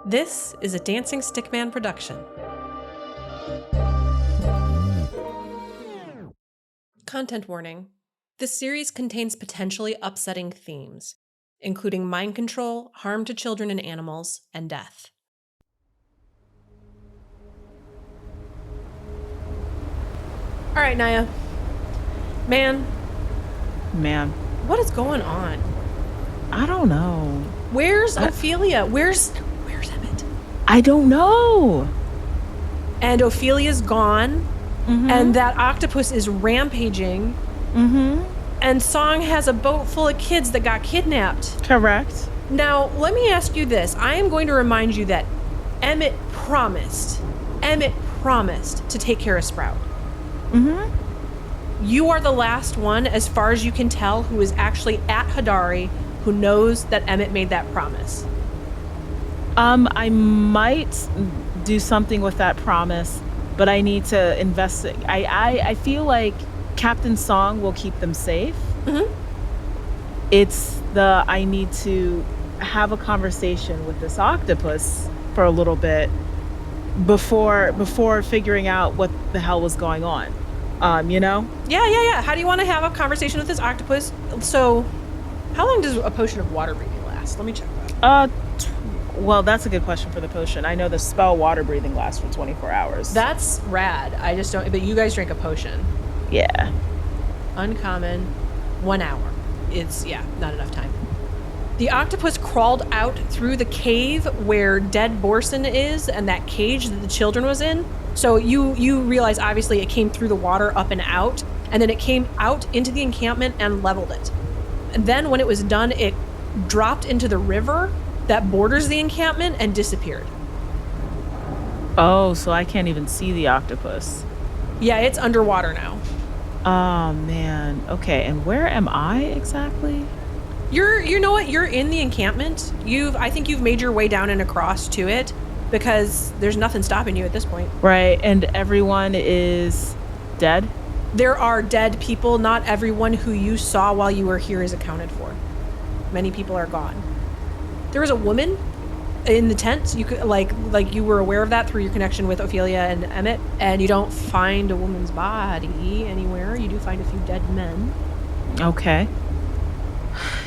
This is a Dancing Stickman production. Content warning. This series contains potentially upsetting themes, including mind control, harm to children and animals, and death. All right, Naya. Man. What is going on? I don't know. Where's Ofelia? Where's Emmett? I don't know. And Ophelia's gone. Mm-hmm. And that octopus is rampaging. Mm-hmm. And Song has a boat full of kids that got kidnapped. Correct. Now, let me ask you this. I am going to remind you that Emmett promised to take care of Sprout. Mm-hmm. You are the last one, as far as you can tell, who is actually at Hadari, who knows that Emmett made that promise. I might do something with that promise, but I need to investigate. I feel like Captain Song will keep them safe. Mm-hmm. I need to have a conversation with this octopus for a little bit before figuring out what the hell was going on. Yeah. How do you want to have a conversation with this octopus? So, how long does a potion of water breathing last? Let me check that. Well, that's a good question for the potion. I know the spell water breathing lasts for 24 hours. That's rad. I just don't, but you guys drink a potion. Yeah. Uncommon, 1 hour. It's, not enough time. The octopus crawled out through the cave where dead Borson is and that cage that the children was in. So you realize, obviously, it came through the water up and out, and then it came out into the encampment and leveled it. And then when it was done, it dropped into the river that borders the encampment and disappeared. Oh, so I can't even see the octopus. Yeah, it's underwater now. Oh, man. Okay, and where am I exactly? You know what? You're in the encampment. I think you've made your way down and across to it because there's nothing stopping you at this point. Right, and everyone is dead? There are dead people. Not everyone who you saw while you were here is accounted for. Many people are gone. There was a woman in the tent. You could like you were aware of that through your connection with Ofelia and Emmett, and you don't find a woman's body anywhere. You do find a few dead men. Okay.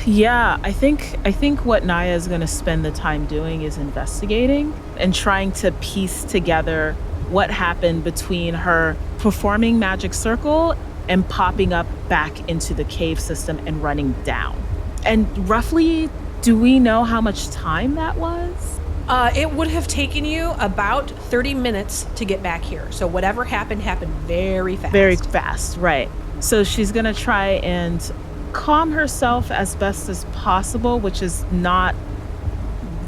Yeah, I think what Naya is going to spend the time doing is investigating and trying to piece together what happened between her performing Magic Circle and popping up back into the cave system and running down. And roughly, do we know how much time that was? It would have taken you about 30 minutes to get back here. So whatever happened very fast. Very fast, right. So she's going to try and calm herself as best as possible, which is not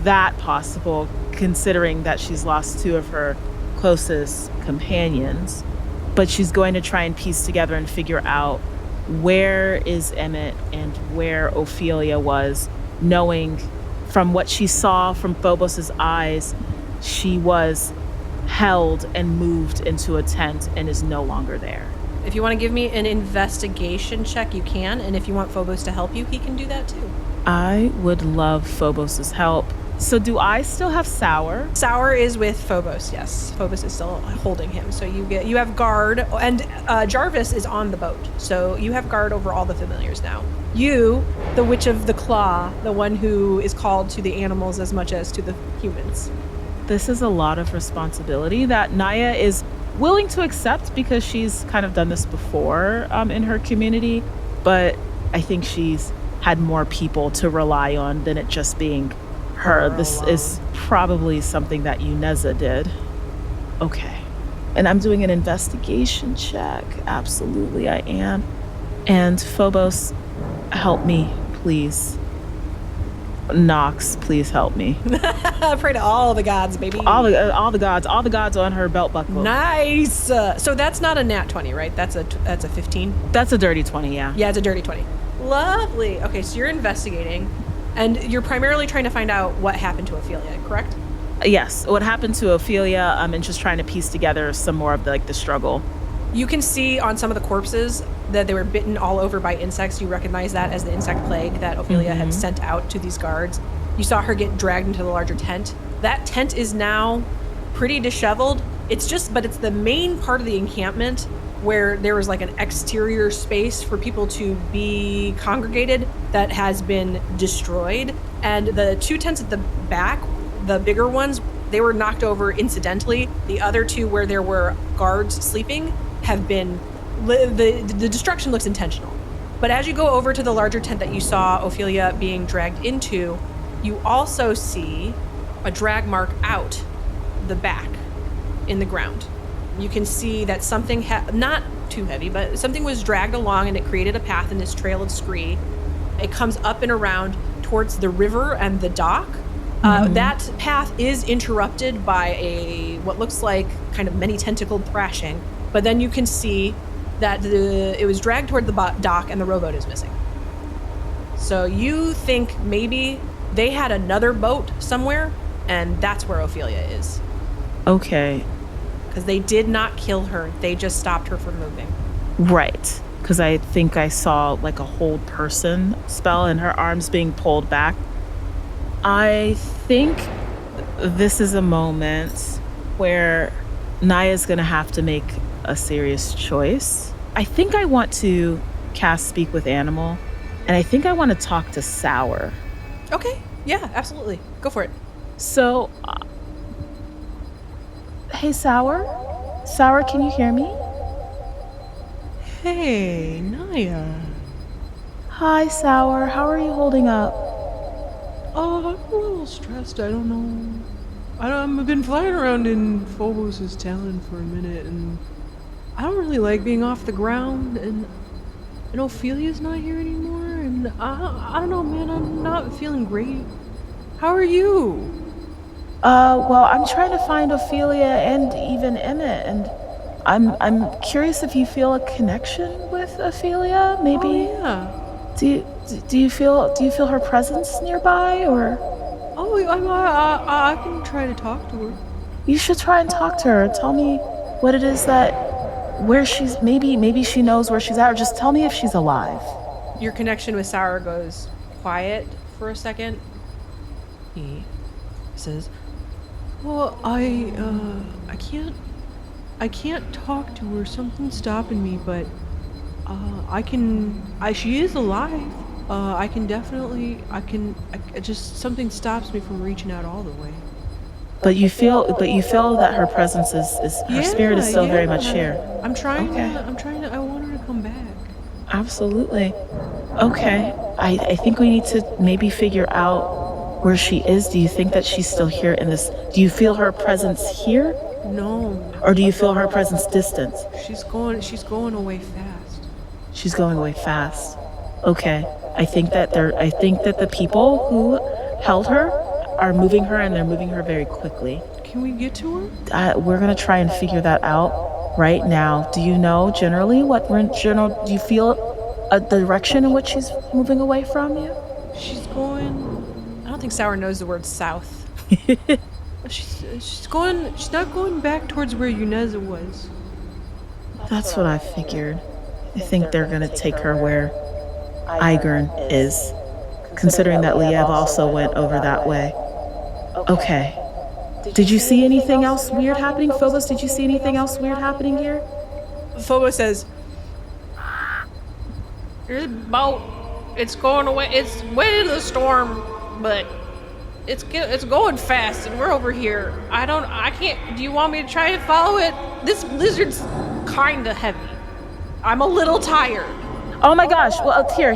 that possible considering that she's lost two of her closest companions. But she's going to try and piece together and figure out where is Emmett and where Ofelia was, knowing from what she saw from Phobos's eyes, she was held and moved into a tent and is no longer there. If you want to give me an investigation check, you can. And if you want Phobos to help you, he can do that too. I would love Phobos's help. So do I still have Sour? Sour is with Phobos, yes. Phobos is still holding him. So you have guard, and Jarvis is on the boat. So you have guard over all the familiars now. You, the Witch of the Claw, the one who is called to the animals as much as to the humans. This is a lot of responsibility that Naya is willing to accept because she's kind of done this before in her community. But I think she's had more people to rely on than it just being her. This is probably something that Uneza did. Okay. And I'm doing an investigation check. Absolutely, I am. And Phobos, help me, please. Nox, please help me. Pray to all the gods, baby. All the gods on her belt buckle. Nice. So that's not a nat 20, right? That's a 15. That's a dirty 20, yeah. Yeah, it's a dirty 20. Lovely. Okay, so you're investigating. And you're primarily trying to find out what happened to Ofelia, correct? Yes, what happened to Ofelia, and just trying to piece together some more of the struggle. You can see on some of the corpses that they were bitten all over by insects. You recognize that as the insect plague that Ofelia had sent out to these guards. You saw her get dragged into the larger tent. That tent is now pretty disheveled. It's the main part of the encampment where there was like an exterior space for people to be congregated that has been destroyed. And the 2 tents at the back, the bigger ones, they were knocked over incidentally. The other 2 where there were guards sleeping have been, the destruction looks intentional. But as you go over to the larger tent that you saw Ofelia being dragged into, you also see a drag mark out the back in the ground. You can see that something, not too heavy, but something was dragged along and it created a path in this trail of scree. It comes up and around towards the river and the dock. That path is interrupted by what looks like kind of many tentacled thrashing, but then you can see that it was dragged toward the dock and the rowboat is missing. So you think maybe they had another boat somewhere, and that's where Ofelia is. Okay. Because they did not kill her. They just stopped her from moving. Right. Because I think I saw like a hold person spell and her arms being pulled back. I think this is a moment where Naya's going to have to make a serious choice. I think I want to cast Speak with Animal, and I think I want to talk to Sour. Okay. Yeah, absolutely. Go for it. So, hey, Sour? Sour, can you hear me? Hey, Naya. Hi, Sour. How are you holding up? I'm a little stressed. I don't know. I've been flying around in Phobos' talon for a minute, and I don't really like being off the ground, and Ophelia's not here anymore, and I don't know, man. I'm not feeling great. How are you? Well, I'm trying to find Ofelia and even Emmett, and I'm curious if you feel a connection with Ofelia, maybe? Oh, yeah. Do you feel her presence nearby, or? Oh, I can try to talk to her. You should try and talk to her. Tell me what it is where she's, maybe she knows where she's at, or just tell me if she's alive. Your connection with Sara goes quiet for a second. He says, Well, I can't talk to her. Something's stopping me, but she is alive. Something stops me from reaching out all the way. But you feel that her presence is her spirit is still very much here. I'm trying Okay. I want her to come back. Absolutely. Okay. I think we need to maybe figure out where she is. Do you think that she's still here in this? Do you feel her presence here? No. Or do you feel her presence distant? She's going away fast. She's going away fast. Okay. I think that the people who held her are moving her, and they're moving her very quickly. Can we get to her? We're going to try and figure that out right now. Do you know generally do you feel a direction in which she's moving away from you? She's going. I don't think Sour knows the word south. She's not going back towards where Yuneza was. That's what I figured. I think they're going to take her where Igern is, considering that Liev also went over that way. Okay. Did you see anything else weird happening? Phobos, did you see anything else weird happening here? Phobos says, "There's a boat. It's going away. It's way into the storm, but it's going fast, and we're over here. I can't. Do you want me to try and follow it? This blizzard's kind of heavy. I'm a little tired." Oh my gosh. Well, here.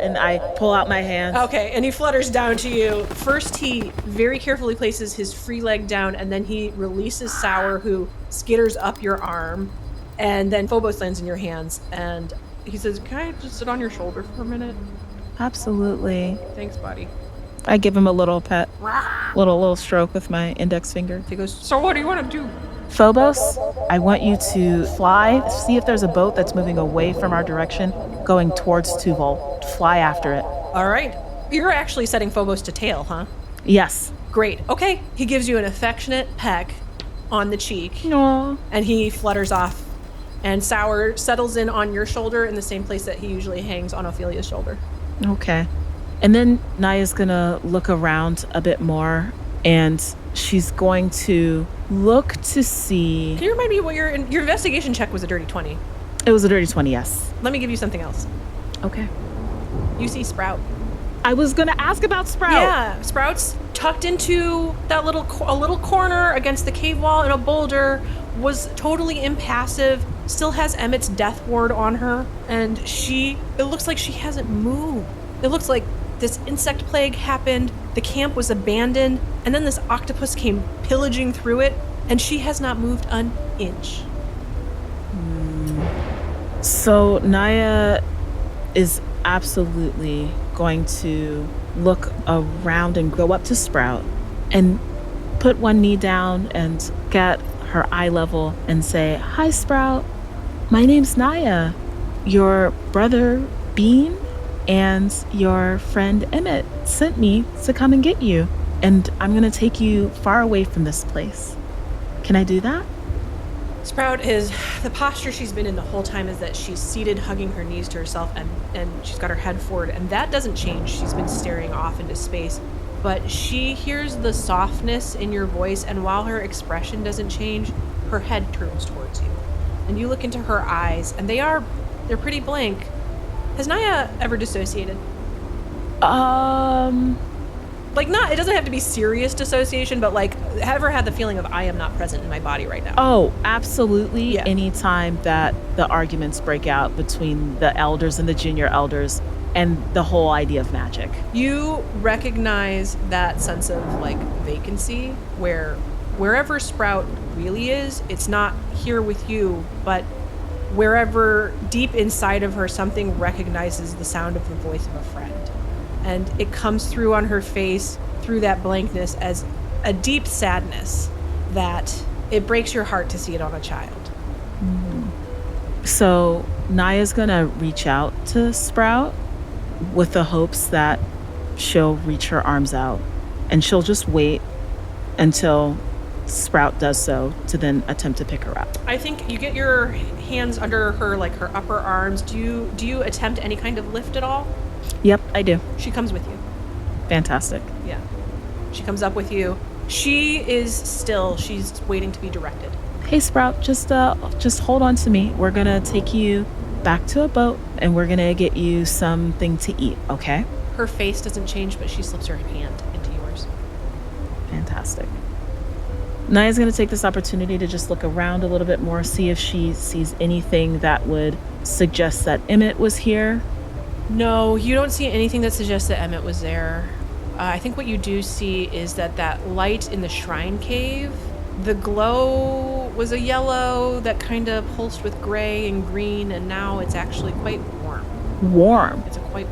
And I pull out my hands. Okay, and he flutters down to you. First, he very carefully places his free leg down, and then he releases Sour, who skitters up your arm, and then Phobos lands in your hands, and he says, "Can I just sit on your shoulder for a minute?" Absolutely. "Thanks, buddy." I give him a little pet, little stroke with my index finger. He goes, "So what do you want to do?" Phobos, I want you to fly, see if there's a boat that's moving away from our direction, going towards Tuval. Fly after it. All right. You're actually setting Phobos to tail, huh? Yes. Great. Okay. He gives you an affectionate peck on the cheek, Aww. and he flutters off. And Sour settles in on your shoulder in the same place that he usually hangs on Ophelia's shoulder. Okay. And then Naya's gonna look around a bit more, and she's going to look to see. Can you remind me what your investigation check was? A dirty 20. It was a dirty 20, yes. Let me give you something else. Okay. You see Sprout. I was going to ask about Sprout. Yeah, Sprout's tucked into that little corner against the cave wall in a boulder, was totally impassive, still has Emmett's death ward on her, and it looks like she hasn't moved. It looks like this insect plague happened, the camp was abandoned, and then this octopus came pillaging through it, and she has not moved an inch. So Naya is absolutely going to look around and go up to Sprout and put one knee down and get her eye level and say, "Hi, Sprout. My name's Naya. Your brother, Bean, and your friend Emmett sent me to come and get you. And I'm going to take you far away from this place. Can I do that?" Sprout the posture she's been in the whole time is that she's seated, hugging her knees to herself, and she's got her head forward, and that doesn't change. She's been staring off into space, but she hears the softness in your voice, and while her expression doesn't change, her head turns towards you. And you look into her eyes, and they're pretty blank. Has Naya ever dissociated? It doesn't have to be serious dissociation, but ever had the feeling of I am not present in my body right now? Oh, absolutely. Yeah. Anytime that the arguments break out between the elders and the junior elders and the whole idea of magic. You recognize that sense of vacancy where wherever Sprout really is, it's not here with you, but wherever deep inside of her something recognizes the sound of the voice of a friend. And it comes through on her face, through that blankness, as a deep sadness that it breaks your heart to see it on a child. Mm-hmm. So Naya's gonna reach out to Sprout with the hopes that she'll reach her arms out, and she'll just wait until Sprout does so to then attempt to pick her up. I think you get your hands under her, her upper arms. Do you attempt any kind of lift at all? Yep, I do. She comes with you. Fantastic. Yeah. She comes up with you. She is still. She's waiting to be directed. Hey, Sprout, just hold on to me. We're gonna take you back to a boat, and we're gonna get you something to eat, okay? Her face doesn't change, but she slips her hand into yours. Fantastic. Naya's gonna take this opportunity to just look around a little bit more, see if she sees anything that would suggest that Emmett was here. No, you don't see anything that suggests that Emmett was there. I think what you do see is that light in the shrine cave, the glow was a yellow that kind of pulsed with gray and green, and now it's actually quite warm. Warm? It's a quite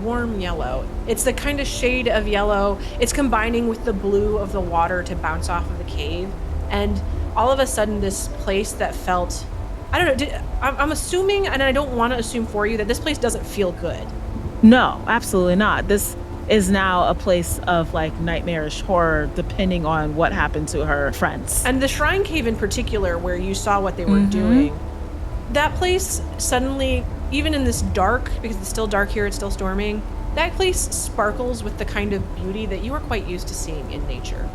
warm yellow. It's the kind of shade of yellow. It's combining with the blue of the water to bounce off of the cave. And all of a sudden, this place that felt... I don't know, I'm assuming, and I don't want to assume for you, that this place doesn't feel good. No, absolutely not. This is now a place of nightmarish horror, depending on what happened to her friends. And the shrine cave in particular, where you saw what they were doing, that place suddenly, even in this dark, because it's still dark here, it's still storming, that place sparkles with the kind of beauty that you are quite used to seeing in nature.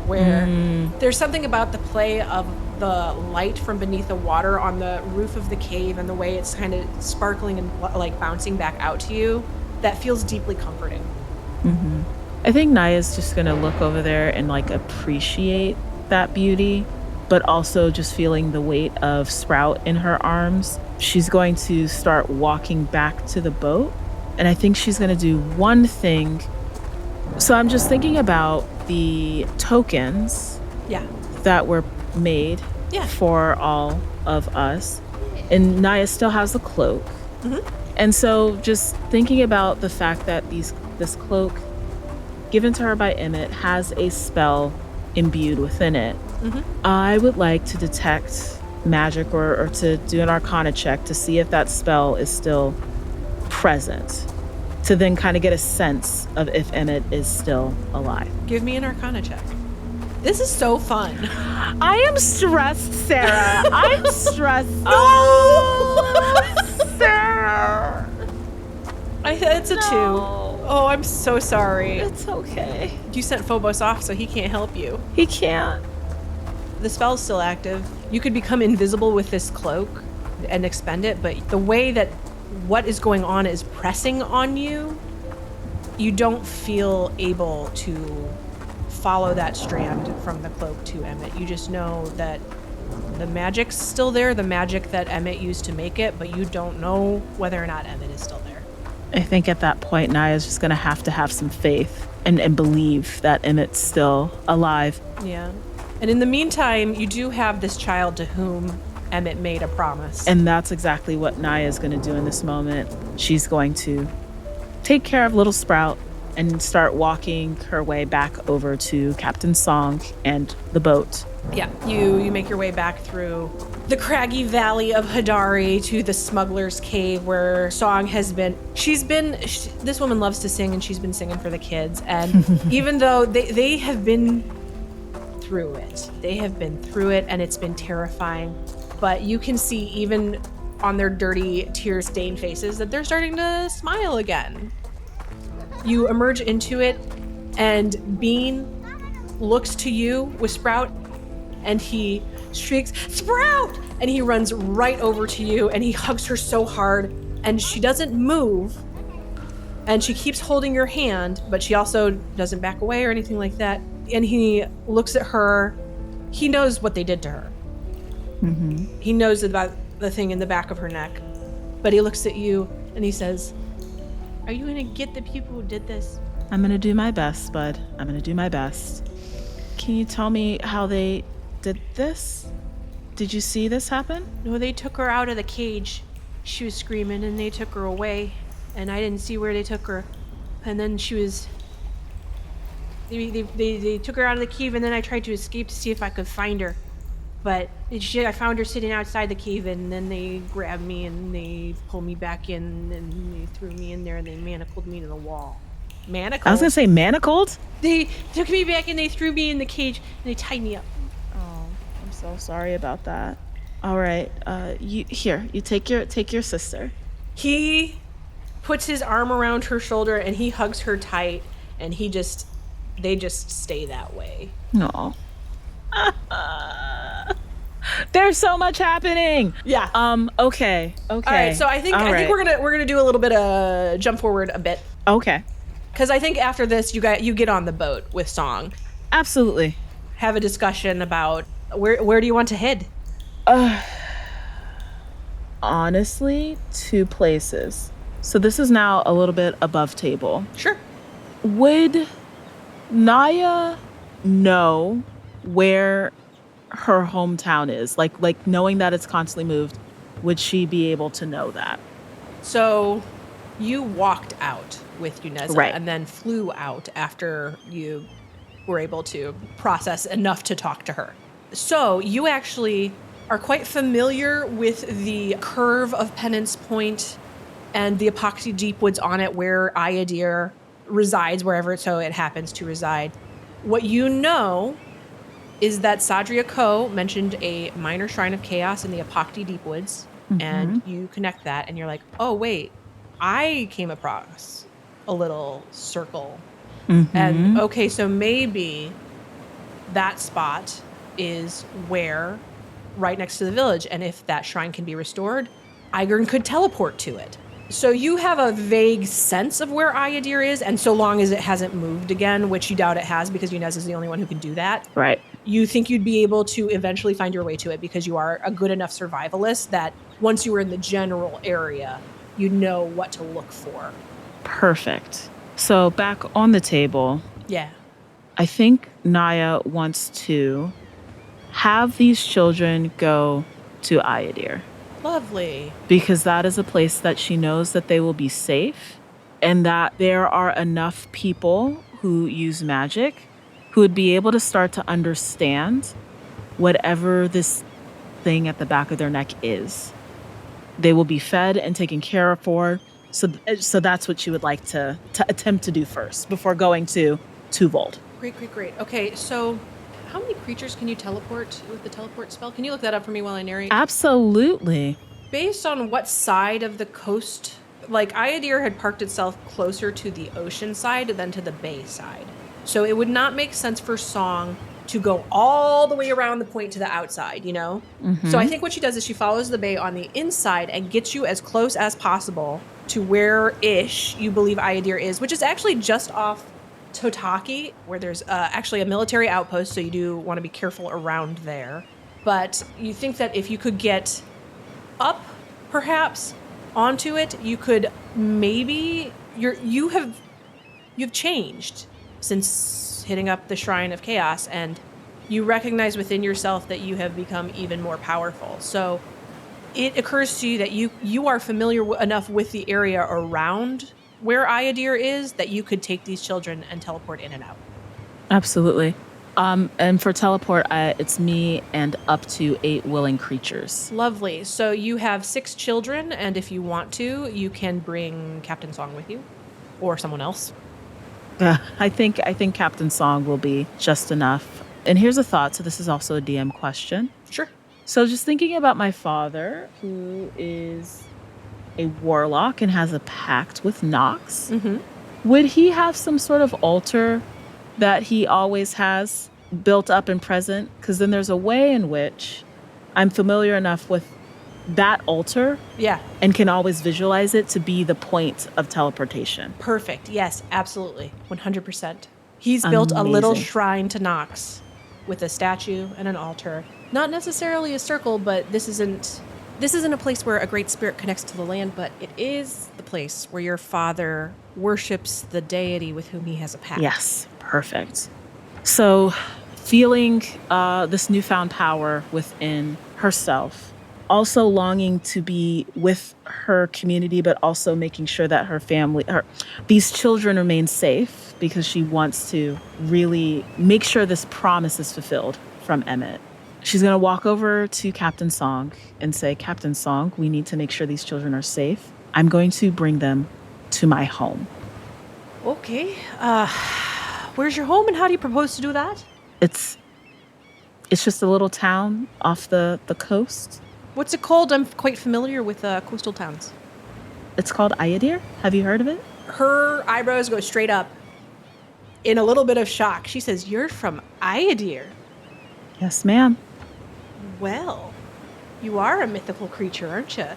Where there's something about the play of the light from beneath the water on the roof of the cave and the way it's kind of sparkling and bouncing back out to you that feels deeply comforting. Mm-hmm. I think Naya's just gonna look over there and appreciate that beauty, but also just feeling the weight of Sprout in her arms. She's going to start walking back to the boat, and I think she's gonna do one thing. So I'm just thinking about the tokens that were made for all of us. And Naya still has the cloak. Mm-hmm. And so just thinking about the fact that this cloak given to her by Emmett has a spell imbued within it. Mm-hmm. I would like to detect magic or to do an arcana check to see if that spell is still present, to then kind of get a sense of if Emmett is still alive. Give me an arcana check. This is so fun. I am stressed, Sarah. I'm stressed. Sarah. It's a 2. Oh, I'm so sorry. It's okay. You sent Phobos off, so he can't help you. He can't. The spell's still active. You could become invisible with this cloak and expend it, but the way that what is going on is pressing on you, you don't feel able to follow that strand from the cloak to Emmett. You just know that the magic's still there, the magic that Emmett used to make it, but you don't know whether or not Emmett is still there. I think at that point, Naya's just going to have some faith and believe that Emmett's still alive. Yeah. And in the meantime, you do have this child to whom Emmett made a promise. And that's exactly what Naya's going to do in this moment. She's going to take care of little Sprout and start walking her way back over to Captain Song and the boat. Yeah, you make your way back through the craggy valley of Hadari to the smuggler's cave where Song has been. This woman loves to sing, and she's been singing for the kids. And even though they have been through it, and it's been terrifying. But you can see even on their dirty, tear-stained faces that they're starting to smile again. You emerge into it, and Bean looks to you with Sprout, and he shrieks, "Sprout!" And he runs right over to you, and he hugs her so hard, and she doesn't move, and she keeps holding your hand, but she also doesn't back away or anything like that. And he looks at her. He knows what they did to her. Mm-hmm. He knows about the thing in the back of her neck, but he looks at you, and he says, "Are you gonna get the people who did this?" I'm going to do my best, bud. I'm going to do my best. Can you tell me how they did this? Did you see this happen? No, they took her out of the cage. She was screaming, and they took her away, and I didn't see where they took her. And then she was... They took her out of the cave, and then I tried to escape to see if I could find her. But I found her sitting outside the cave, and then they grabbed me, and they pulled me back in, and they threw me in there, and they manacled me to the wall. Manacled? I was going to say manacled? They took me back, and they threw me in the cage, and they tied me up. Oh, I'm so sorry about that. All right, you take your sister. He puts his arm around her shoulder, and he hugs her tight, and they just stay that way. No. There's so much happening. Yeah. Okay. All right. So I think we're gonna do a little bit of jump forward a bit. Okay. Because I think after this, you get on the boat with Song. Absolutely. Have a discussion about where do you want to head? Honestly, 2 places. So this is now a little bit above table. Sure. Would Naya know where her hometown is? Like knowing that it's constantly moved, would she be able to know that? So you walked out with Yuneza, right, and then flew out after you were able to process enough to talk to her. So you actually are quite familiar with the curve of Penance Point and the epoxy deep woods on it where Ayadir resides, wherever it happens to reside. What you know is that Sadria Ko mentioned a minor shrine of chaos in the Epochti Deep Woods, and you connect that, and you're like, oh, wait, I came across a little circle. And, okay, so maybe that spot is where, right next to the village, and if that shrine can be restored, Igern could teleport to it. So you have a vague sense of where Ayadir is, and so long as it hasn't moved again, which you doubt it has because Yunez is the only one who can do that. Right. You think you'd be able to eventually find your way to it because you are a good enough survivalist that once you were in the general area, you know what to look for. Perfect. So back on the table. Yeah. I think Naya wants to have these children go to Ayadir. Lovely. Because that is a place that she knows that they will be safe and that there are enough people who use magic who would be able to start to understand whatever this thing at the back of their neck is. They will be fed and taken care of for. So that's what she would like to attempt to do first before going to Tuvold. Great. Okay, so how many creatures can you teleport with the teleport spell? Can you look that up for me while I narrate? Absolutely. Based on what side of the coast, like Ayadir had parked itself closer to the ocean side than to the bay side. So it would not make sense for Song to go all the way around the point to the outside, you know? So I think what she does is she follows the bay on the inside and gets you as close as possible to where-ish you believe Ayadir is, which is actually just off Totaki, where there's actually a military outpost, so you do want to be careful around there. But you think that if you could get up, perhaps, onto it, you could maybe... You've changed since hitting up the Shrine of Chaos, and you recognize within yourself that you have become even more powerful. So it occurs to you that you are familiar enough with the area around where Ayadir is that you could take these children and teleport in and out. Absolutely. And for teleport, it's me and up to 8 willing creatures. Lovely. So you have 6 children, and if you want to, you can bring Captain Song with you, or someone else. I think Captain Song will be just enough. And here's a thought. So this is also a DM question. Sure. So just thinking about my father, who is a warlock and has a pact with Nox, would he have some sort of altar that he always has built up and present? Because then there's a way in which I'm familiar enough with that altar and can always visualize it to be the point of teleportation. Perfect. Yes, absolutely. 100%. He's built a little shrine to Nox with a statue and an altar. Not necessarily a circle, but this isn't a place where a great spirit connects to the land, but it is the place where your father worships the deity with whom he has a pact. Yes, perfect. So feeling this newfound power within herself, also longing to be with her community, but also making sure that her family, these children remain safe, because she wants to really make sure this promise is fulfilled from Emmett. She's going to walk over to Captain Song and say, Captain Song, we need to make sure these children are safe. I'm going to bring them to my home. Okay. Where's your home, and how do you propose to do that? It's just a little town off the coast. What's it called? I'm quite familiar with coastal towns. It's called Ayadir. Have you heard of it? Her eyebrows go straight up in a little bit of shock. She says, "You're from Ayadir." Yes, ma'am. Well, you are a mythical creature, aren't you?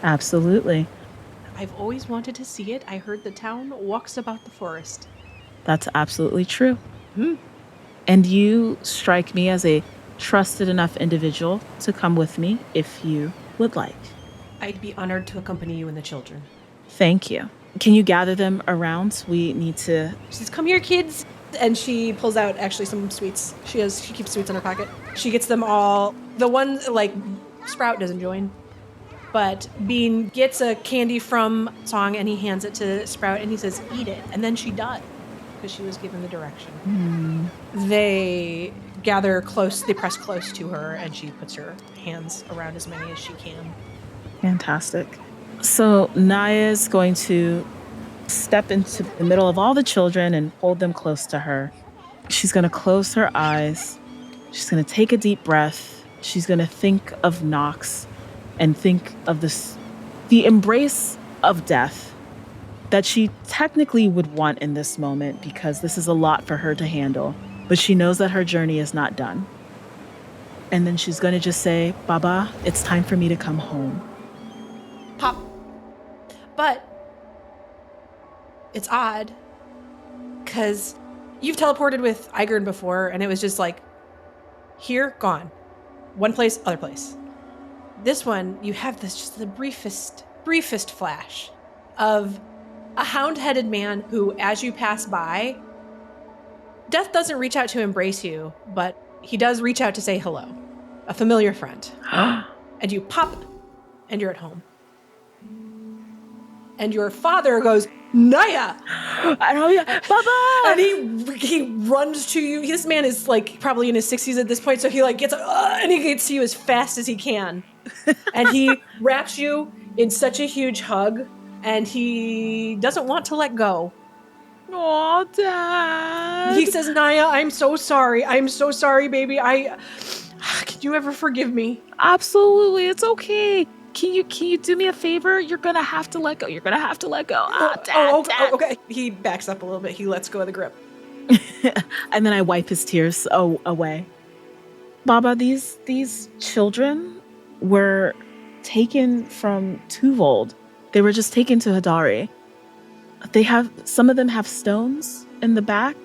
Absolutely. I've always wanted to see it. I heard the town walks about the forest. That's absolutely true. And you strike me as a trusted enough individual to come with me if you would like. I'd be honored to accompany you and the children. Thank you. Can you gather them around? We need to... She says, "Come here, kids." And she pulls out actually some sweets. She keeps sweets in her pocket. She gets them all. The one, like, Sprout doesn't join. But Bean gets a candy from Song and he hands it to Sprout and he says, "Eat it." And then she does, because she was given the direction. They gather close, they press close to her, and she puts her hands around as many as she can. Fantastic. So Naya's going to step into the middle of all the children and hold them close to her. She's going to close her eyes. She's going to take a deep breath. She's going to think of Nox and think of the embrace of death that she technically would want in this moment, because this is a lot for her to handle. But she knows that her journey is not done. And then she's going to just say, "Baba, it's time for me to come home." Pop. But it's odd, because you've teleported with Igern before, and it was just like, here, gone. One place, other place. This one, you have this just the briefest flash of a hound-headed man who, as you pass by, death doesn't reach out to embrace you, but he does reach out to say hello. A familiar friend. And you pop, and you're at home. And your father goes, "Naya!" Baba! And he runs to you. This man is like probably in his 60s at this point, so he like gets and he gets to you as fast as he can. And he wraps you in such a huge hug, and he doesn't want to let go. Aw, Dad. He says, "Naya, I'm so sorry. I'm so sorry, baby. Can you ever forgive me?" Absolutely, it's okay. Can you do me a favor? You're gonna have to let go. You're gonna have to let go. Dad, Dad. Okay. He backs up a little bit. He lets go of the grip. And then I wipe his tears away. Baba, these children were taken from Tuvold. They were just taken to Hadari. Some of them have stones in the back,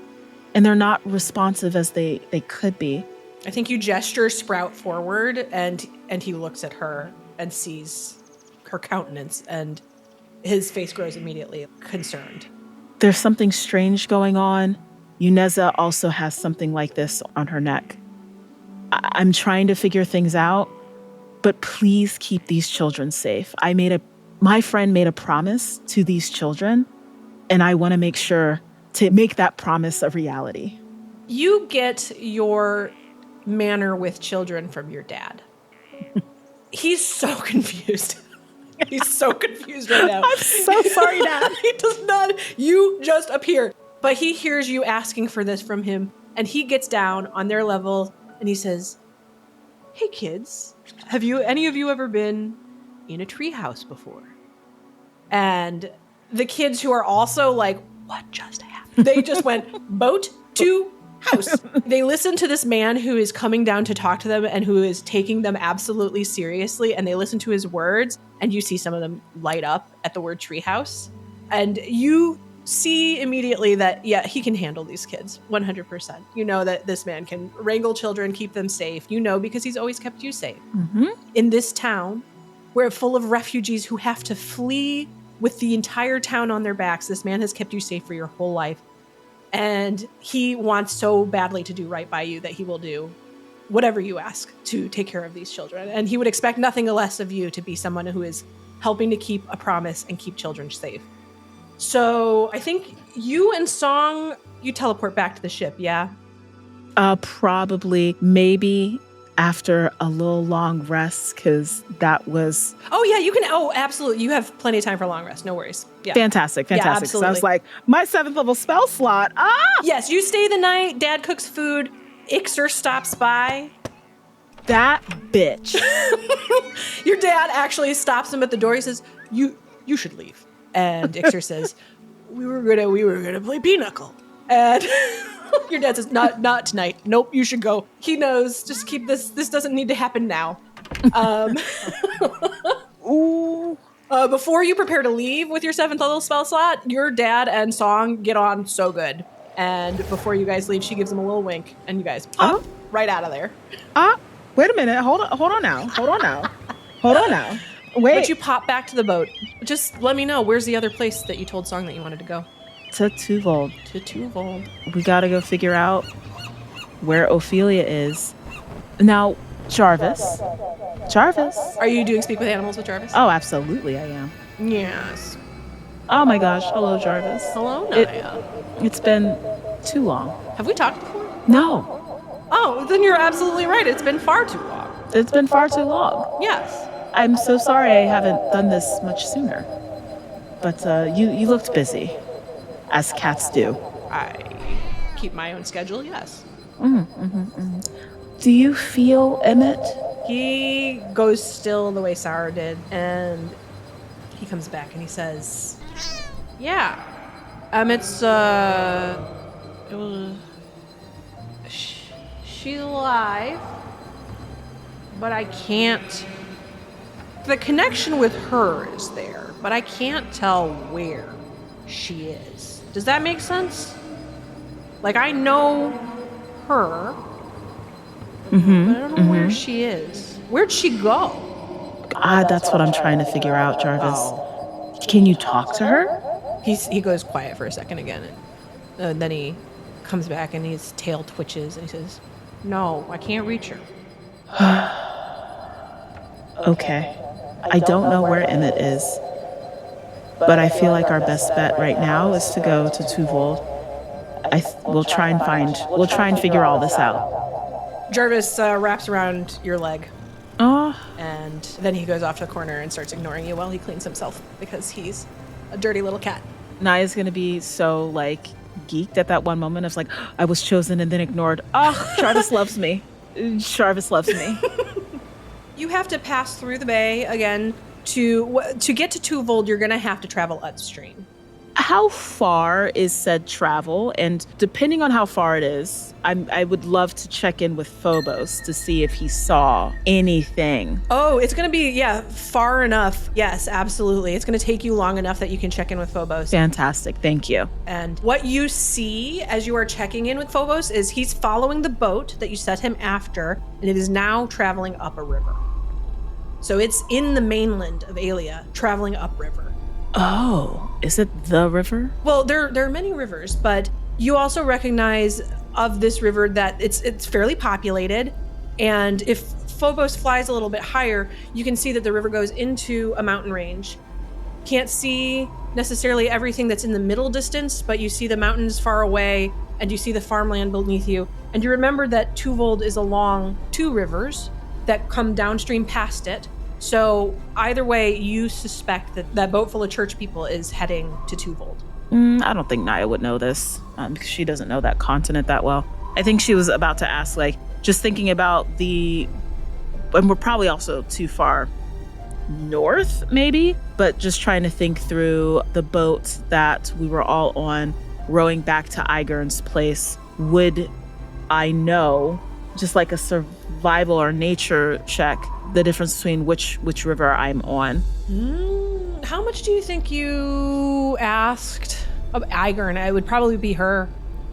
and they're not responsive as they could be. I think you gesture Sprout forward, and he looks at her and sees her countenance, and his face grows immediately concerned. There's something strange going on. Yuneza also has something like this on her neck. I'm trying to figure things out, but please keep these children safe. My friend made a promise to these children, and I want to make sure to make that promise a reality. You get your manner with children from your dad. He's so confused. He's so confused right now. I'm so sorry, Dad. He does not. You just appear. But he hears you asking for this from him, and he gets down on their level, and he says, "Hey, kids, have any of you ever been in a treehouse before?" And the kids, who are also like, "What just happened?" They just went, "Boat to house." They listen to this man who is coming down to talk to them and who is taking them absolutely seriously, and they listen to his words, and you see some of them light up at the word treehouse. And you see immediately that, yeah, he can handle these kids 100%. You know that this man can wrangle children, keep them safe. You know, because he's always kept you safe. Mm-hmm. In this town, we're full of refugees who have to flee with the entire town on their backs. This man has kept you safe for your whole life. And he wants so badly to do right by you that he will do whatever you ask to take care of these children. And he would expect nothing less of you to be someone who is helping to keep a promise and keep children safe. So I think you and Song, you teleport back to the ship, yeah? Probably, maybe after a little long rest, because that was... Oh, yeah, you can... Oh, absolutely. You have plenty of time for a long rest. No worries. Yeah. Fantastic. Yeah, So I absolutely. was like, my 7th level spell slot. Yes, you stay the night. Dad cooks food. Ixer stops by. That bitch. Your dad actually stops him at the door. He says, You should leave. And Ixer says, we were gonna play pinochle. And your dad says, not tonight. Nope, you should go. He knows. Just keep this. This doesn't need to happen now. Ooh. Before you prepare to leave with your 7th level spell slot, your dad and Song get on so good. And before you guys leave, she gives him a little wink, and you guys pop right out of there. Wait a minute. Hold on now. Wait. But you pop back to the boat. Just let me know, where's the other place that you told Song that you wanted to go? To Tuvold. To Tuvold. We gotta go figure out where Ofelia is. Now, Jarvis. Are you doing Speak with Animals with Jarvis? Oh, absolutely I am. Yes. Oh my gosh. Hello, Jarvis. Hello, Naya. It's been too long. Have we talked before? No. Oh, then you're absolutely right. It's been far too long. It's been far too long. Yes. I'm so sorry I haven't done this much sooner. But you looked busy, as cats do. I keep my own schedule, yes. Do you feel Emmett? He goes still the way Sara did, and he comes back and he says, yeah, Emmett's, she's alive, but I can't, the connection with her is there, but I can't tell where she is. Does that make sense? Like, I know her, but I don't know where she is. Where'd she go? That's what I'm trying to figure out, Jarvis. Oh. Can you talk to her? He goes quiet for a second again, and then he comes back and his tail twitches and he says, no, I can't reach her. Okay. I don't know where Emmett is, but I feel like our best bet right now is to go to Tuvold. We'll try and figure all this out. Jarvis wraps around your leg, Oh, and then he goes off to the corner and starts ignoring you while he cleans himself because he's a dirty little cat. Naya's gonna be so like geeked at that one moment of like, I was chosen and then ignored. Oh, Jarvis loves me. Jarvis loves me. You have to pass through the bay again. To get to Tuvold, you're going to have to travel upstream. How far is said travel? And depending on how far it is, I would love to check in with Phobos to see if he saw anything. Oh, it's going to be, far enough. Yes, absolutely. It's going to take you long enough that you can check in with Phobos. Fantastic. Thank you. And what you see as you are checking in with Phobos is he's following the boat that you set him after, and it is now traveling up a river. So it's in the mainland of Aelia, traveling upriver. Oh, is it the river? Well, there are many rivers, but you also recognize of this river that it's fairly populated. And if Phobos flies a little bit higher, you can see that the river goes into a mountain range. Can't see necessarily everything that's in the middle distance, but you see the mountains far away and you see the farmland beneath you. And you remember that Tuvold is along two rivers that come downstream past it. So either way, you suspect that that boat full of church people is heading to Tuvold. I don't think Naya would know this because she doesn't know that continent that well. I think she was about to ask, just thinking about and we're probably also too far north, maybe, but just trying to think through the boat that we were all on, rowing back to Igern's place. Would I know, just like a survival or nature check, the difference between which river I'm on? How much do you think you asked of Igern? It would probably be her.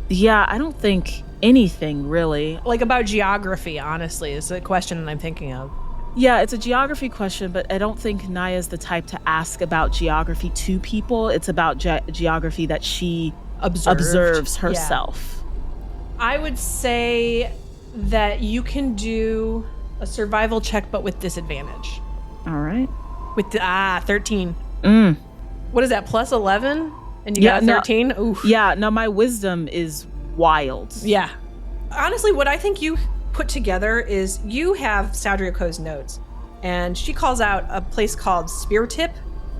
Yeah, I don't think anything really. Like about geography, honestly, is the question that I'm thinking of. Yeah, it's a geography question, but I don't think Naya's the type to ask about geography to people. It's about geography that she observes herself. Yeah. I would say that you can do a survival check, but with disadvantage. All right. With 13. What is that, plus 11? And you got a 13? Oof. Yeah, no, my wisdom is wild. Yeah. Honestly, what I think you put together is you have Saudrioko's notes, and she calls out a place called Spear Tip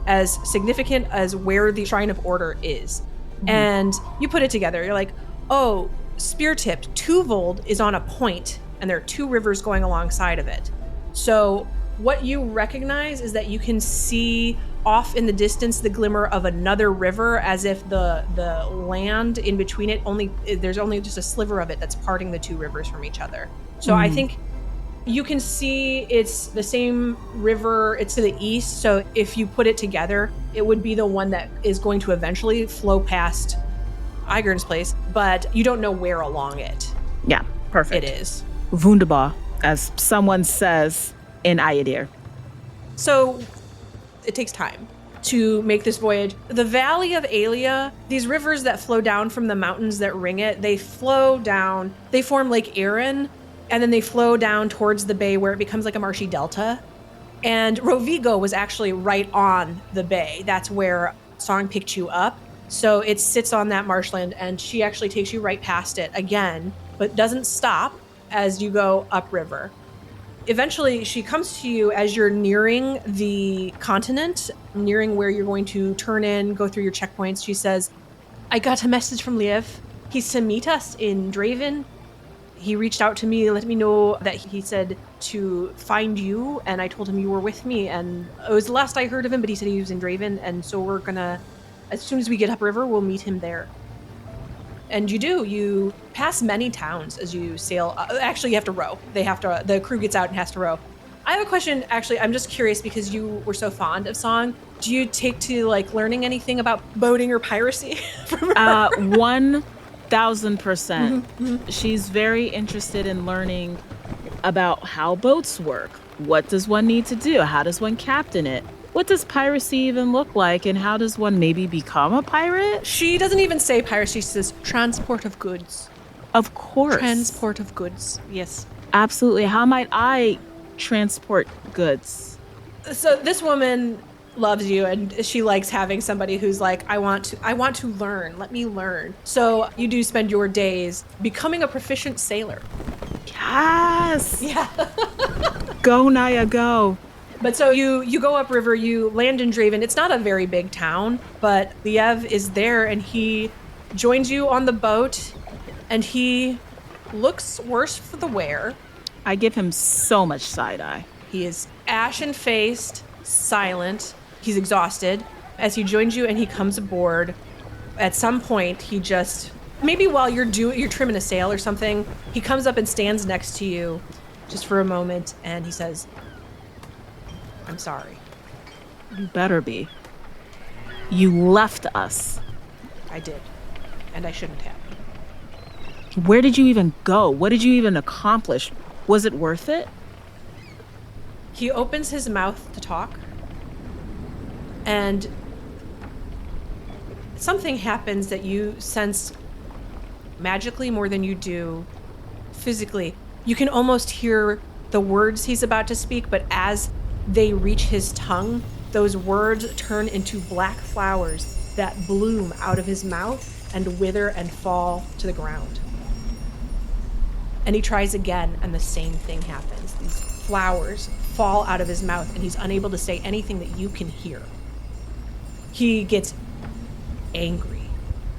as significant as where the Shrine of Order is. And you put it together. You're like, oh, Spear Tip, Tuvold is on a point, and there are two rivers going alongside of it. So what you recognize is that you can see off in the distance the glimmer of another river, as if the land in between it there's only just a sliver of it that's parting the two rivers from each other. So I think you can see it's the same river. It's to the east. So if you put it together, it would be the one that is going to eventually flow past Igern's place, but you don't know where along it. Yeah, perfect. It is. Wunderbar, as someone says in Ayadir. So it takes time to make this voyage. The Valley of Aelia, these rivers that flow down from the mountains that ring it, they flow down, they form Lake Erin, and then they flow down towards the bay where it becomes like a marshy delta. And Rovigo was actually right on the bay. That's where Song picked you up. So it sits on that marshland, and she actually takes you right past it again, but doesn't stop as you go upriver. Eventually, she comes to you as you're nearing the continent, nearing where you're going to turn in, go through your checkpoints. She says, I got a message from Liev. He's to meet us in Draven. He reached out to me, let me know that he said to find you, and I told him you were with me, and it was the last I heard of him, but he said he was in Draven, and so we're gonna, as soon as we get upriver, we'll meet him there. And you pass many towns as you sail. Actually, you have to row. The crew gets out and has to row. I have a question, actually. I'm just curious because you were so fond of Song. Do you take to learning anything about boating or piracy from her? 1000%. She's very interested in learning about how boats work. What does one need to do? How does one captain it? What does piracy even look like, and how does one maybe become a pirate? She doesn't even say piracy. She says transport of goods. Of course. Transport of goods. Yes. Absolutely. How might I transport goods? So this woman loves you, and she likes having somebody who's like, I want to learn. Let me learn. So you do spend your days becoming a proficient sailor. Yes. Yeah. Go, Naya, go. But so you go upriver, you land in Draven. It's not a very big town, but Liev is there, and he joins you on the boat, and he looks worse for the wear. I give him so much side-eye. He is ashen-faced, silent. He's exhausted. As he joins you and he comes aboard, At some point, he just, maybe while you're trimming a sail or something, he comes up and stands next to you just for a moment, and he says, "I'm sorry." You better be. You left us. I did, and I shouldn't have. Where did you even go? What did you even accomplish? Was it worth it? He opens his mouth to talk, and something happens that you sense magically more than you do physically. You can almost hear the words he's about to speak, but as they reach his tongue, those words turn into black flowers that bloom out of his mouth and wither and fall to the ground. And he tries again, and the same thing happens. These flowers fall out of his mouth, and he's unable to say anything that you can hear. He gets angry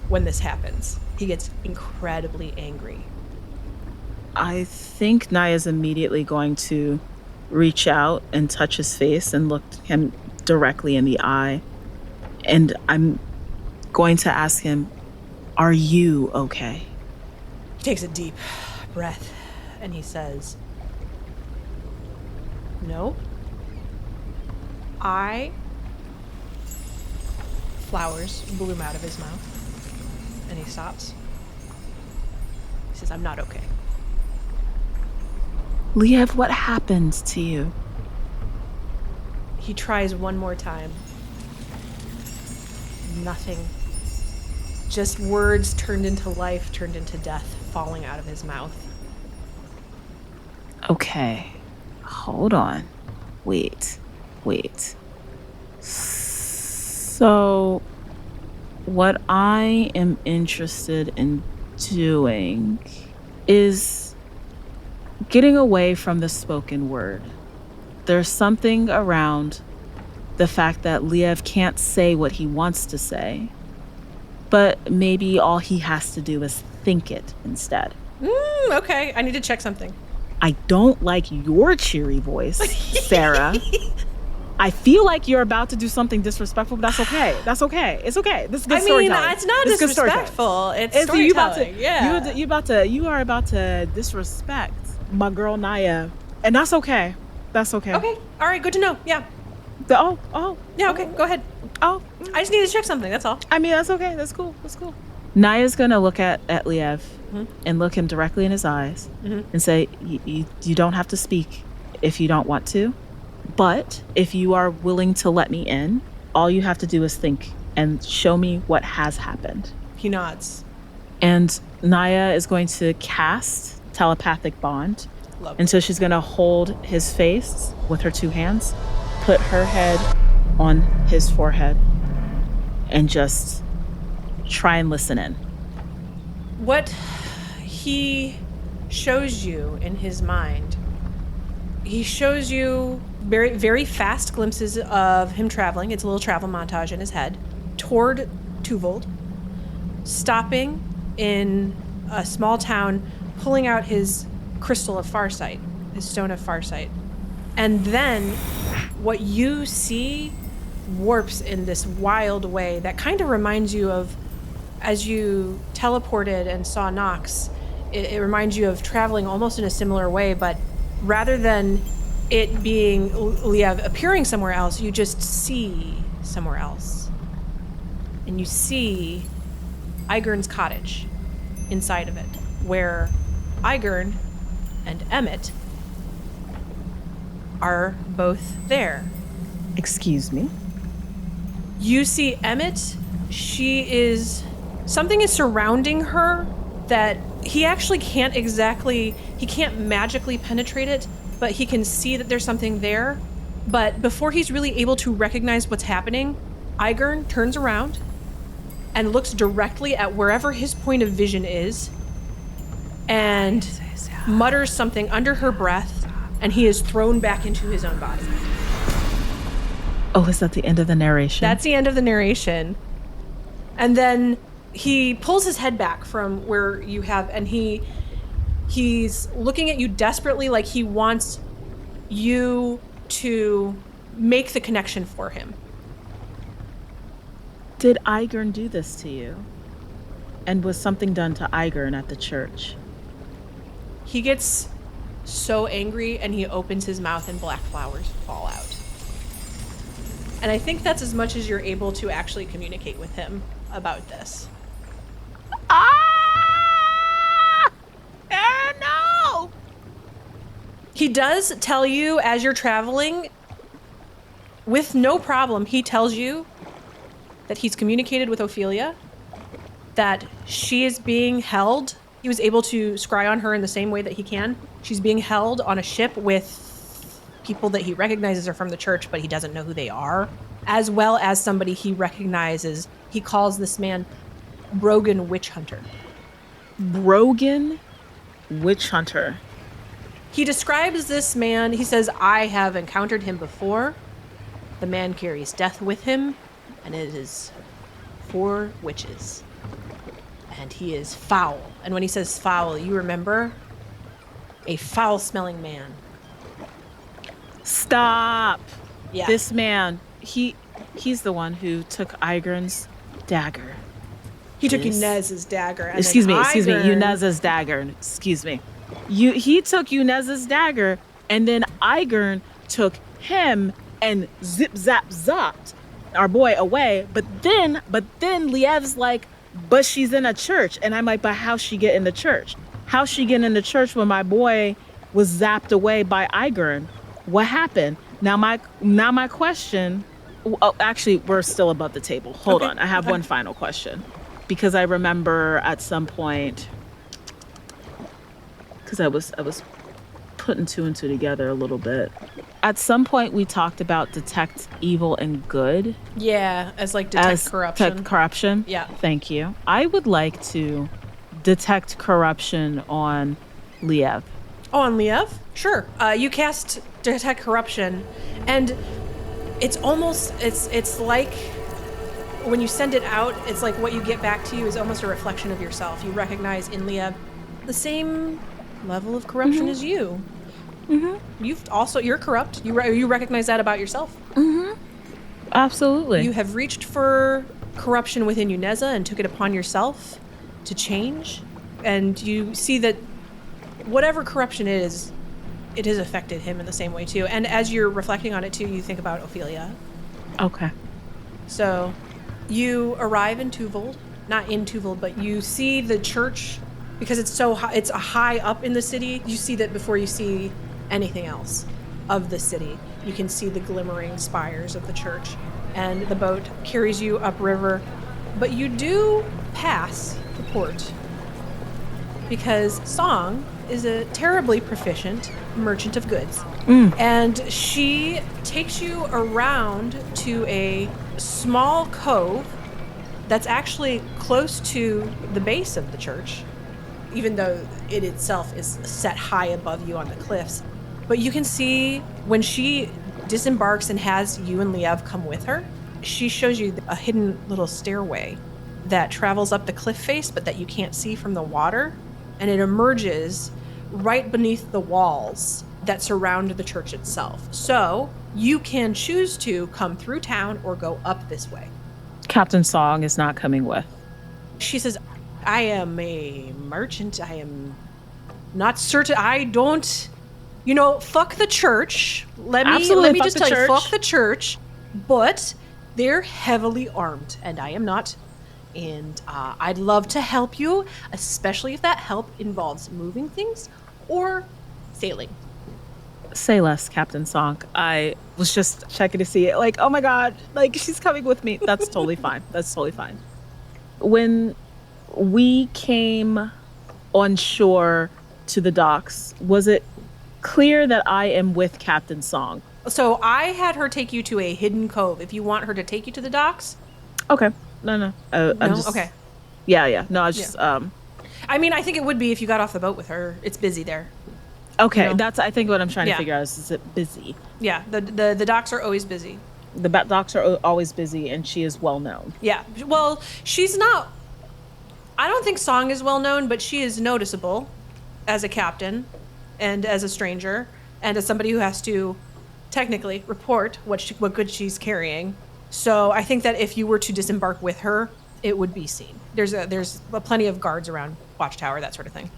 when this happens. He gets incredibly angry. I think Naya's immediately going to reach out and touch his face and look him directly in the eye. And I'm going to ask him, are you okay? He takes a deep breath and he says, "No. Flowers bloom out of his mouth, and he stops. He says, "I'm not okay." Liev, what happened to you? He tries one more time. Nothing. Just words turned into life, turned into death, falling out of his mouth. Okay. Hold on. Wait. So, what I am interested in doing is getting away from the spoken word. There's something around the fact that Liev can't say what he wants to say, but maybe all he has to do is think it instead. Okay, I need to check something. I don't like your cheery voice, Sarah. I feel like you're about to do something disrespectful, but that's okay. That's okay. It's okay. This is good storytelling. It's not This is good disrespectful. It's so storytelling. Yeah. You are about to disrespect my girl Naya, and that's okay. That's okay. Okay. All right. Good to know. Yeah. Yeah. Okay. Go ahead. Oh. I just need to check something. That's all. I mean, that's okay. That's cool. Naya's gonna look at Liev and look him directly in his eyes and say, you don't have to speak if you don't want to, but if you are willing to let me in, all you have to do is think and show me what has happened. He nods. And Naya is going to cast telepathic bond. Lovely. And so she's gonna hold his face with her two hands, put her head on his forehead, and just try and listen in. What he shows you in his mind, he shows you very, very fast glimpses of him traveling. It's a little travel montage in his head toward Tuvold, stopping in a small town, pulling out his crystal of Farsight, his stone of Farsight. And then what you see warps in this wild way that kind of reminds you of as you teleported and saw Nox. It reminds you of traveling almost in a similar way, but rather than it being Liev appearing somewhere else, you just see somewhere else. And you see Igern's cottage inside of it, where Igern and Emmett are both there. Excuse me? You see Emmett, something is surrounding her that he actually can't magically penetrate it, but he can see that there's something there. But before he's really able to recognize what's happening, Igern turns around and looks directly at wherever his point of vision is and mutters something under her breath, and he is thrown back into his own body. Oh, is that the end of the narration? That's the end of the narration. And then he pulls his head back from where you have, and he's looking at you desperately, like he wants you to make the connection for him. Did Igern do this to you? And was something done to Igern at the church? He gets so angry and he opens his mouth and black flowers fall out. And I think that's as much as you're able to actually communicate with him about this. No! He does tell you as you're traveling, with no problem, he tells you that he's communicated with Ofelia, that she is being held. He was able to scry on her in the same way that he can. She's being held on a ship with people that he recognizes are from the church, but he doesn't know who they are, as well as somebody he recognizes. He calls this man Brogan Witch Hunter. Brogan Witch Hunter. He describes this man, he says, I have encountered him before. The man carries death with him, and it is 4 witches. And he is foul. And when he says foul, you remember a foul-smelling man. Stop. Yeah. This man, he's the one who took Igern's dagger. He took This- Yunez's dagger. And Excuse me, Igern- Yunez's dagger. Excuse me. He took Yunez's dagger, and then Igern took him and zip zap zopped our boy away. But then Liev's like, but she's in a church, and I'm like, but how's she get in the church? How's she get in the church when my boy was zapped away by Igern? What happened? Now my question. Oh, actually, we're still above the table. Hold on, I have one final question, because I remember at some point, because I was putting 2 and 2 together a little bit. At some point, we talked about detect evil and good. Yeah, as like detect corruption. Detect corruption. Yeah. Thank you. I would like to detect corruption on Liev. Oh, on Liev? Sure. You cast detect corruption, and it's almost, it's like when you send it out, it's like what you get back to you is almost a reflection of yourself. You recognize in Liev the same level of corruption as you. Mm-hmm. You're corrupt. You recognize that about yourself. Mm-hmm. Absolutely. You have reached for corruption within Yuneza and took it upon yourself to change. And you see that whatever corruption is, it has affected him in the same way too. And as you're reflecting on it too, you think about Ofelia. Okay. So you arrive in Tuvold, not in Tuvold, but you see the church because it's so high, it's high up in the city. You see that before you see anything else of the city. You can see the glimmering spires of the church, and the boat carries you upriver. But you do pass the port because Song is a terribly proficient merchant of goods. And she takes you around to a small cove that's actually close to the base of the church, even though it itself is set high above you on the cliffs. But you can see when she disembarks and has you and Liev come with her, she shows you a hidden little stairway that travels up the cliff face, but that you can't see from the water. And it emerges right beneath the walls that surround the church itself. So you can choose to come through town or go up this way. Captain Song is not coming with. She says, I am a merchant. I am not certain. I don't, fuck the church. Let me just tell you, fuck the church. But they're heavily armed, and I am not. And I'd love to help you, especially if that help involves moving things or sailing. Say less, Captain Song. I was just checking to see it. Like, oh my God, like she's coming with me. That's totally fine. That's totally fine. When we came on shore to the docks, was it clear that I am with Captain Song? So I had her take you to a hidden cove. If you want her to take you to the docks. Okay. No. No? I'm just, Okay. Yeah. No, I was just, I mean, I think it would be if you got off the boat with her. It's busy there. okay. That's, I think what I'm trying Yeah. to figure out is it busy? Yeah, the docks are always busy. The docks are always busy, and she is well known. Yeah. Well, she's not. I don't think Song is well known, but she is noticeable as a captain and as a stranger and as somebody who has to technically report what goods she's carrying. So I think that if you were to disembark with her, it would be seen. There's plenty of guards around Watchtower, that sort of thing.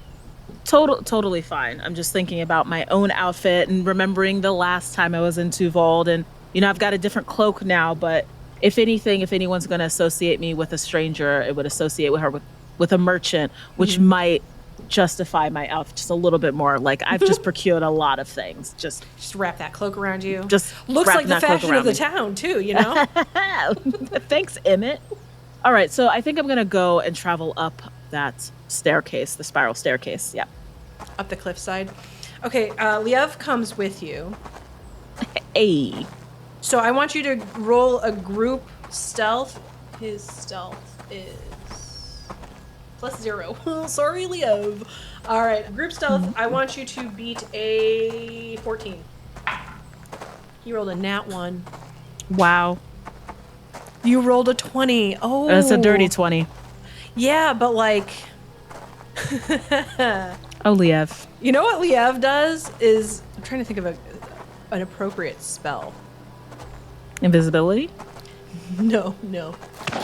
Totally fine. I'm just thinking about my own outfit and remembering the last time I was in Tuvold, and I've got a different cloak now, but if anything, if anyone's going to associate me with a stranger, it would associate with her with a merchant, which might justify my outfit just a little bit more. Like, I've just procured a lot of things. Just wrap that cloak around you. Just looks like the fashion of the me. town too, you know? Thanks, Emmett. All right, so I think I'm going to go and travel up that staircase, the spiral staircase. Yeah. Up the cliffside. Okay, Liev comes with you. Hey. So I want you to roll a group stealth. His stealth is +0. Sorry, Liev. All right, group stealth. I want you to beat a 14. He rolled a nat 1. Wow. You rolled a 20. Oh. That's a dirty 20. Yeah, but like... Oh, Liev. You know what Liev does is... I'm trying to think of an appropriate spell. Invisibility? No.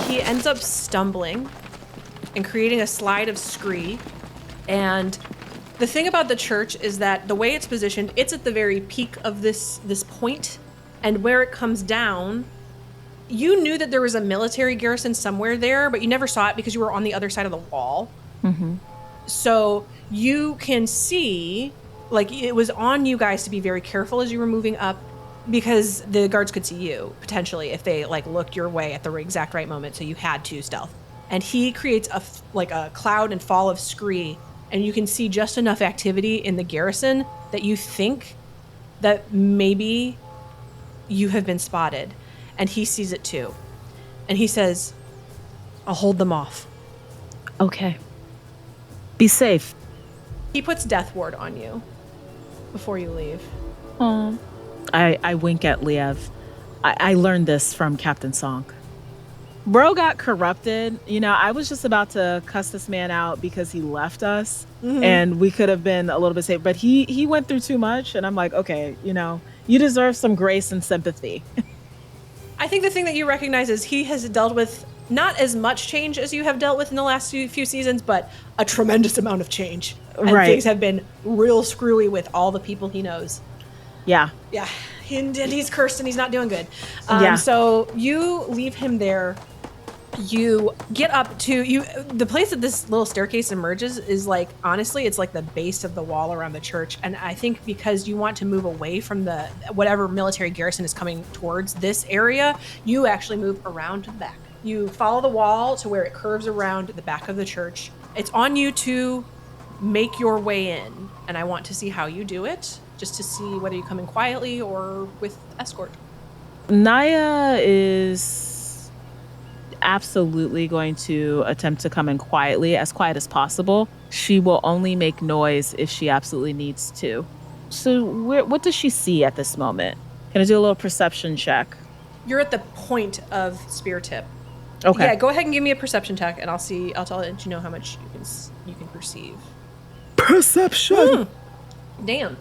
He ends up stumbling and creating a slide of scree. And the thing about the church is that the way it's positioned, it's at the very peak of this point. And where it comes down, you knew that there was a military garrison somewhere there, but you never saw it because you were on the other side of the wall. Mm-hmm. So you can see, like, it was on you guys to be very careful as you were moving up, because the guards could see you potentially if they like looked your way at the exact right moment. So you had to stealth. And he creates a cloud and fall of scree, and you can see just enough activity in the garrison that you think that maybe you have been spotted. And he sees it too. And he says, I'll hold them off. Okay. Be safe. He puts death ward on you before you leave. Oh. I wink at Liev. I learned this from Captain Song. Bro got corrupted. I was just about to cuss this man out because he left us, and we could have been a little bit safe. But he went through too much, and I'm like, okay, you deserve some grace and sympathy. I think the thing that you recognize is he has dealt with not as much change as you have dealt with in the last few seasons, but a tremendous amount of change. And things have been real screwy with all the people he knows. Yeah. Yeah. And he's cursed and he's not doing good. Yeah. So you leave him there. You get up to the place that this little staircase emerges is like, honestly, it's like the base of the wall around the church. And I think because you want to move away from the whatever military garrison is coming towards this area, you actually move around to the back. You follow the wall to where it curves around the back of the church. It's on you to make your way in, and I want to see how you do it, just to see whether you come in quietly or with escort. Naya is absolutely going to attempt to come in quietly, as quiet as possible. She will only make noise if she absolutely needs to. So what does she see at this moment? Can I do a little perception check? You're at the point of spear tip. Okay. Yeah, go ahead and give me a perception check, and I'll let you know how much you can perceive. Perception. Damn.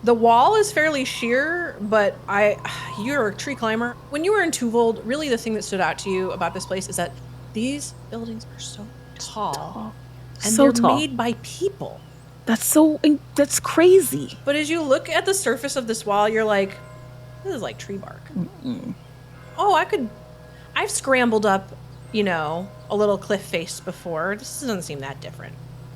The wall is fairly sheer, but you're a tree climber. When you were in Tuvold, really the thing that stood out to you about this place is that these buildings are so tall. And so they're tall. made by people. That's crazy. But as you look at the surface of this wall, you're like, this is like tree bark. Mm-mm. Oh, I've scrambled up, a little cliff face before. This doesn't seem that different.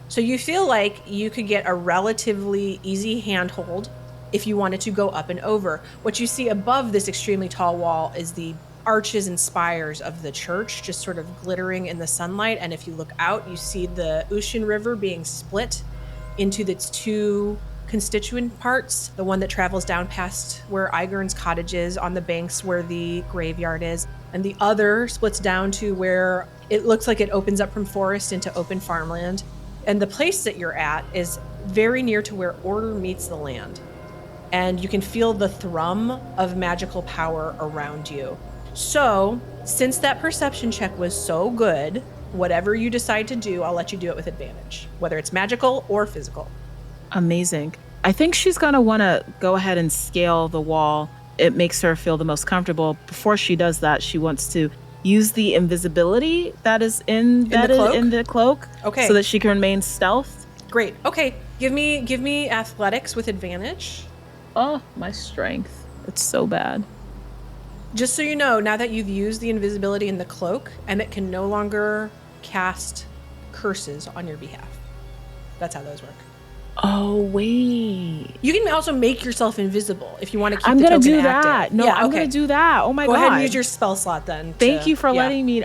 So you feel like you could get a relatively easy handhold if you wanted to go up and over. What you see above this extremely tall wall is the arches and spires of the church just sort of glittering in the sunlight. And if you look out, you see the Ocean River being split into its two constituent parts. The one that travels down past where Igern's cottage is on the banks where the graveyard is. And the other splits down to where it looks like it opens up from forest into open farmland. And the place that you're at is very near to where order meets the land. And you can feel the thrum of magical power around you. So, since that perception check was so good, whatever you decide to do, I'll let you do it with advantage, whether it's magical or physical. Amazing. I think she's going to want to go ahead and scale the wall it makes her feel the most comfortable. Before she does that, she wants to use the invisibility that is embedded in the cloak. Okay. So that she can remain stealth. Great. Okay. Give me athletics with advantage. Oh, my strength. It's so bad. Just so you know, now that you've used the invisibility in the cloak, Emmett can no longer cast curses on your behalf. That's how those work. Oh, wait. You can also make yourself invisible if you want to keep I'm the gonna token do active. that. No, I'm gonna do that. Oh my God. Go ahead and use your spell slot then. Thank you for letting me.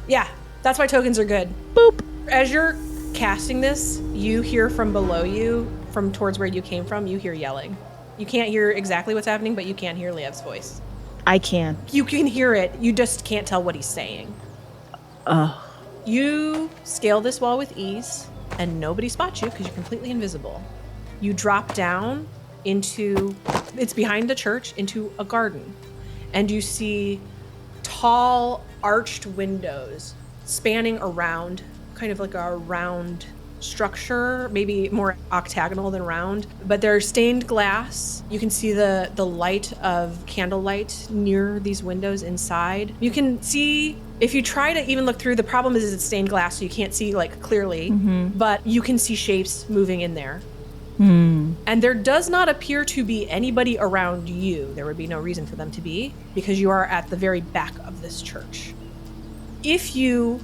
Yeah, that's why tokens are good. Boop. As you're casting this, you hear from below you, from towards where you came from, you hear yelling. You can't hear exactly what's happening, but you can hear Liev's voice. I can. You can hear it. You just can't tell what he's saying. You scale this wall with ease, and nobody spots you because you're completely invisible. You drop down into, it's behind the church, into a garden. And you see tall, arched windows spanning around, kind of like a round structure, maybe more octagonal than round, but they're stained glass. You can see the light of candlelight near these windows inside. You can see, if you try to even look through, the problem is it's stained glass, so you can't see like clearly, but you can see shapes moving in there. And there does not appear to be anybody around you. There would be no reason for them to be, because you are at the very back of this church. If you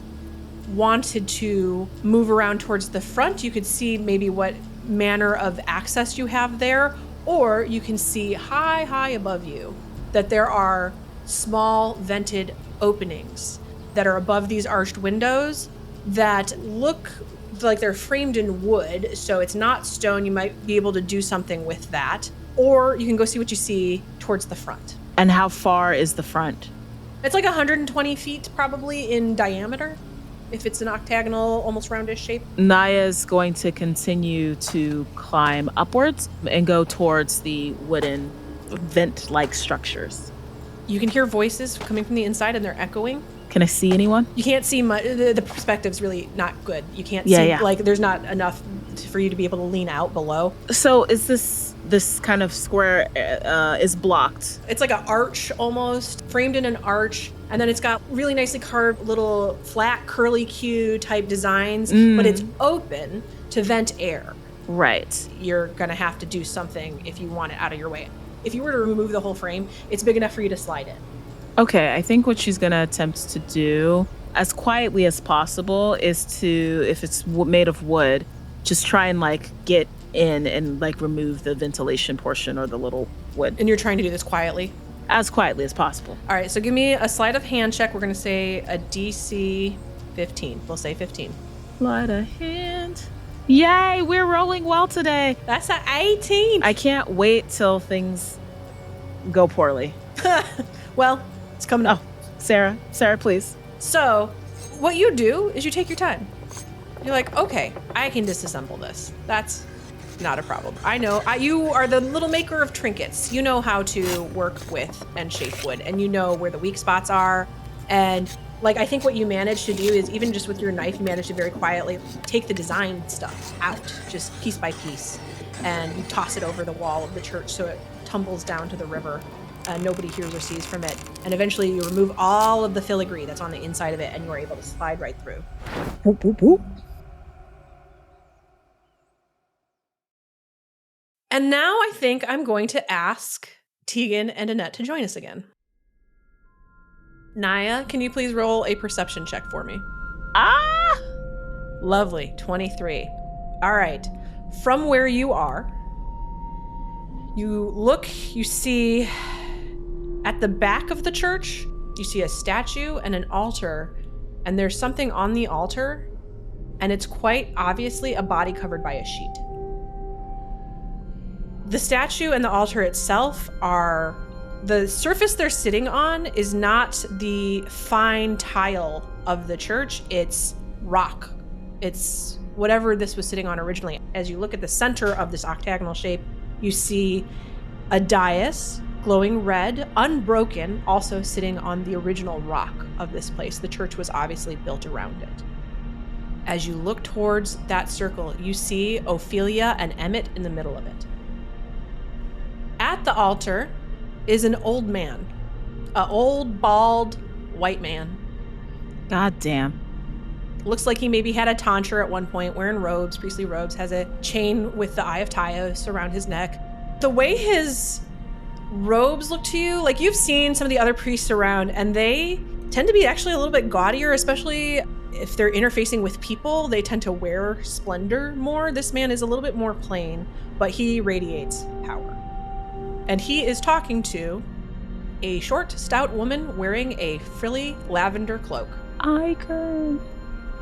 wanted to move around towards the front, you could see maybe what manner of access you have there, or you can see high above you that there are small vented openings that are above these arched windows that look like they're framed in wood, so it's not stone. You might be able to do something with that, or you can go see what you see towards the front. And how far is the front? It's like 120 feet probably in diameter, if it's an octagonal, almost roundish shape. Naya's going to continue to climb upwards and go towards the wooden vent-like structures. You can hear voices coming from the inside, and they're echoing. Can I see anyone? You can't see much. The perspective's really not good. You can't see, like, there's not enough for you to be able to lean out below. So is this kind of square is blocked? It's like an arch almost, framed in an arch, and then it's got really nicely carved little flat curly Q type designs, but it's open to vent air. Right. You're gonna have to do something if you want it out of your way. If you were to remove the whole frame, it's big enough for you to slide in. Okay, I think what she's going to attempt to do as quietly as possible is to, if it's made of wood, just try and like get in and like remove the ventilation portion or the little wood. And you're trying to do this quietly? As quietly as possible. All right, so give me a sleight of hand check. We're going to say a DC 15. We'll say 15. Sleight of hand. Yay, we're rolling well today. That's an 18. I can't wait till things go poorly. Well, it's coming up. Sarah, please. So what you do is you take your time. You're like, okay, I can disassemble this. That's not a problem. I know. You are the little maker of trinkets. You know how to work with and shape wood, and you know where the weak spots are. And like, I think what you managed to do is, even just with your knife, you managed to very quietly take the design stuff out, just piece by piece, and you toss it over the wall of the church so it tumbles down to the river. Nobody hears or sees from it. And eventually you remove all of the filigree that's on the inside of it, and you are able to slide right through. Boop, boop, boop. And now I think I'm going to ask Tegan and Annette to join us again. Naya, can you please roll a perception check for me? Lovely, 23. All right. From where you are, you look, you see at the back of the church, you see a statue and an altar, and there's something on the altar, and it's quite obviously a body covered by a sheet. The statue and the altar itself are, the surface they're sitting on is not the fine tile of the church, it's rock. It's whatever this was sitting on originally. As you look at the center of this octagonal shape, you see a dais, glowing red, unbroken, also sitting on the original rock of this place. The church was obviously built around it. As you look towards that circle, you see Ofelia and Emmett in the middle of it. At the altar, is an old man. An old, bald, white man. God damn. Looks like he maybe had a tonsure at one point, wearing robes, priestly robes, has a chain with the Eye of Tyos around his neck. The way his robes look to you, like you've seen some of the other priests around, and they tend to be actually a little bit gaudier, especially if they're interfacing with people. They tend to wear splendor more. This man is a little bit more plain, but he radiates power. And he is talking to a short, stout woman wearing a frilly lavender cloak. Icon.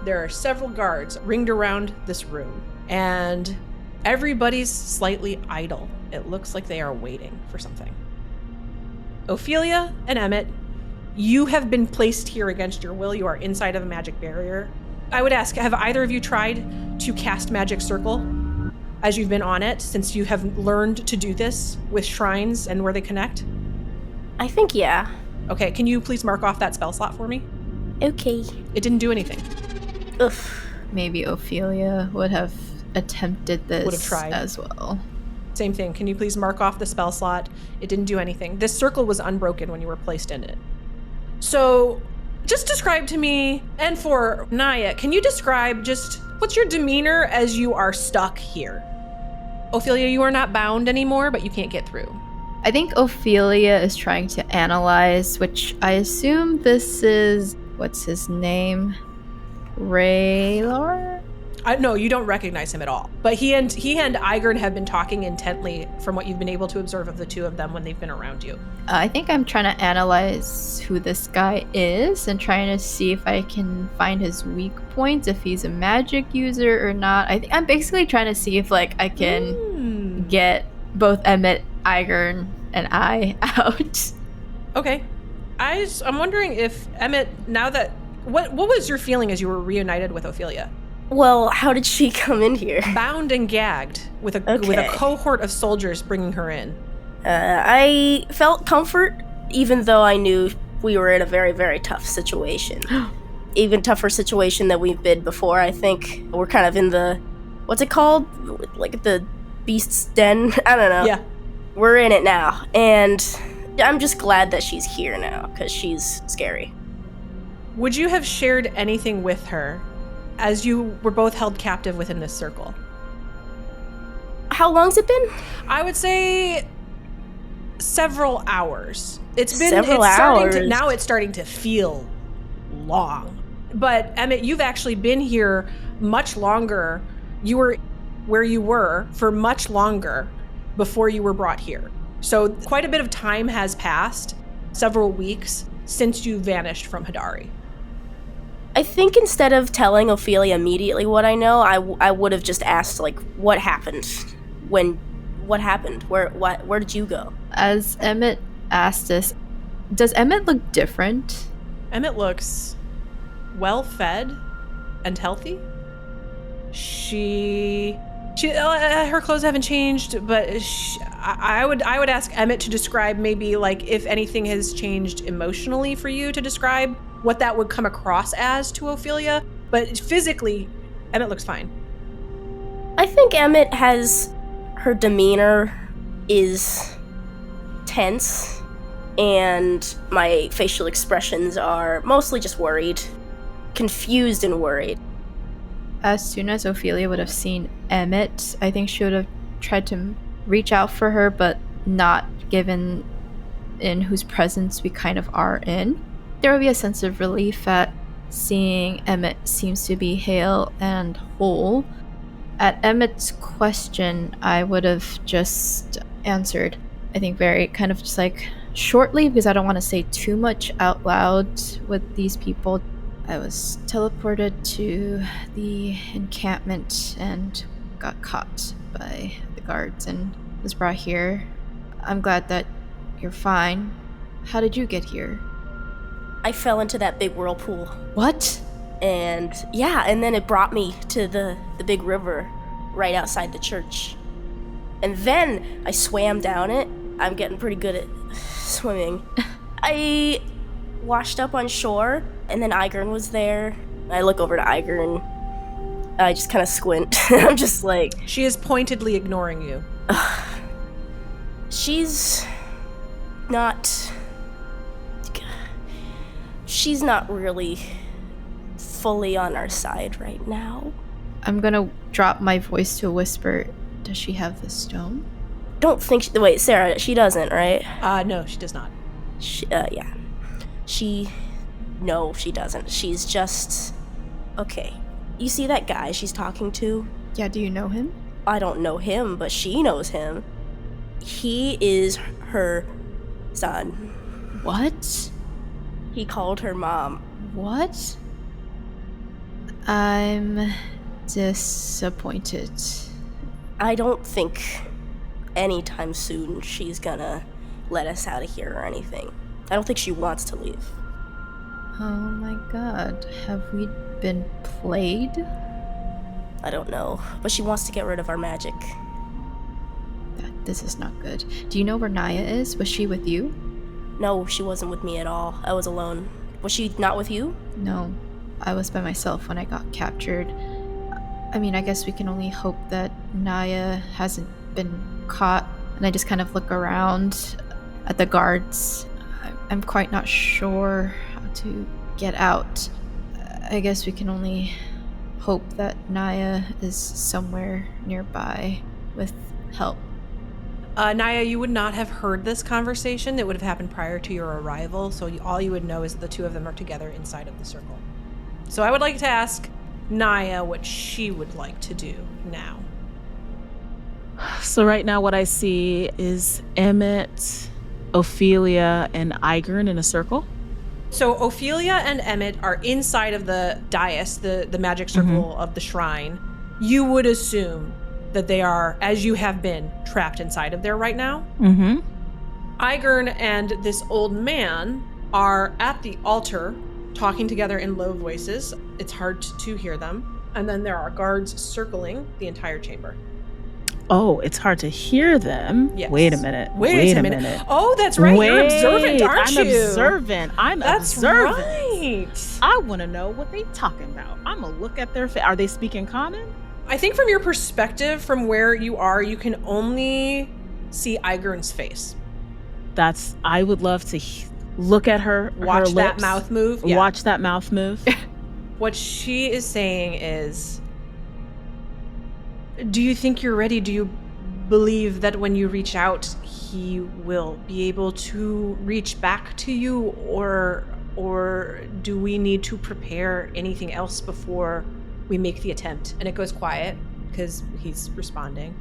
There are several guards ringed around this room, and everybody's slightly idle. It looks like they are waiting for something. Ofelia and Emmett, you have been placed here against your will. You are inside of a magic barrier. I would ask, have either of you tried to cast Magic Circle as you've been on it, since you have learned to do this with shrines and where they connect? I think, yeah. Okay, can you please mark off that spell slot for me? Okay. It didn't do anything. Ugh. Maybe Ofelia would have attempted this Would have tried. as well. Same thing. Can you please mark off the spell slot? It didn't do anything. This circle was unbroken when you were placed in it. So just describe to me, and for Naya, can you describe just what's your demeanor as you are stuck here? Ofelia, you are not bound anymore, but you can't get through. I think Ofelia is trying to analyze, which I assume this is, what's his name? Raylor? No, you don't recognize him at all. But he and Igern have been talking intently from what you've been able to observe of the two of them when they've been around you. I think I'm trying to analyze who this guy is and trying to see if I can find his weak points, if he's a magic user or not. I think I'm basically trying to see if I can get both Emmett, Igern, and I out. Okay. I'm wondering if Emmett, now that what was your feeling as you were reunited with Ofelia? Well, how did she come in here? Bound and gagged with a cohort of soldiers bringing her in. I felt comfort, even though I knew we were in a very, very tough situation. Even tougher situation than we've been before. I think we're kind of in the, what's it called? Like the beast's den? I don't know. Yeah. We're in it now, and I'm just glad that she's here now, because she's scary. Would you have shared anything with her as you were both held captive within this circle? How long's it been? I would say several hours. It's been Several hours. Now it's starting to feel long. But Emmett, you've actually been here much longer. You were where you were for much longer before you were brought here. So quite a bit of time has passed, several weeks, since you vanished from Hadari. I think instead of telling Ofelia immediately what I know, I would have just asked, like, what happened? What happened? Where did you go? As Emmett asked this, does Emmett look different? Emmett looks well-fed and healthy. Her clothes haven't changed, but I would ask Emmett to describe maybe like if anything has changed emotionally for you, to describe what that would come across as to Ofelia. But physically, Emmett looks fine. I think Emmett has, her demeanor is tense, and my facial expressions are mostly just worried, confused and worried. As soon as Ofelia would have seen Emmett, I think she would have tried to reach out for her, but not given in whose presence we kind of are in. There would be a sense of relief at seeing Emmett seems to be hale and whole. At Emmett's question, I would have just answered, I think very kind of just like shortly, because I don't want to say too much out loud with these people. I was teleported to the encampment and got caught by the guards and was brought here. I'm glad that you're fine. How did you get here? I fell into that big whirlpool. What? And yeah, and then it brought me to the big river right outside the church. And then I swam down it. I'm getting pretty good at swimming. I washed up on shore, and then Igern was there. I look over to Igern. I just kind of squint. I'm just like... She is pointedly ignoring you. She's not... She's not really fully on our side right now. I'm gonna drop my voice to a whisper. Does she have the stone? Don't think... Wait, Sarah, she doesn't, right? No, she does not. Yeah. No, she doesn't. She's just... Okay. You see that guy she's talking to? Yeah, do you know him? I don't know him, but she knows him. He is her son. What? He called her mom. What? I'm disappointed. I don't think anytime soon she's gonna let us out of here or anything. I don't think she wants to leave. Oh my god, have we been played? I don't know, but she wants to get rid of our magic. This is not good. Do you know where Naya is? Was she with you? No, she wasn't with me at all. I was alone. Was she not with you? No, I was by myself when I got captured. I mean, I guess we can only hope that Naya hasn't been caught. And I just kind of look around at the guards. I'm quite not sure how to get out. I guess we can only hope that Naya is somewhere nearby with help. Naya, you would not have heard this conversation. It would have happened prior to your arrival, so all you would know is that the two of them are together inside of the circle. So I would like to ask Naya what she would like to do now. So right now what I see is Emmett, Ofelia, and Igern in a circle. So Ofelia and Emmett are inside of the dais, the magic circle of the shrine. You would assume that they are, as you have been, trapped inside of there right now. Igern and this old man are at the altar talking together in low voices. It's hard to hear them. And then there are guards circling the entire chamber. Oh, it's hard to hear them. Yes. Wait a minute. Wait a minute. Oh, that's right. You're observant, aren't you? I'm observant. That's observant. Right. I want to know what they talking about. I'm going to look at their face. Are they speaking common? I think from your perspective, from where you are, you can only see Igern's face. I would love to look at her, watch her that lips, mouth move. Yeah. Watch that mouth move. What she is saying is, do you think you're ready? Do you believe that when you reach out, he will be able to reach back to you? Or do we need to prepare anything else before we make the attempt? And it goes quiet because he's responding.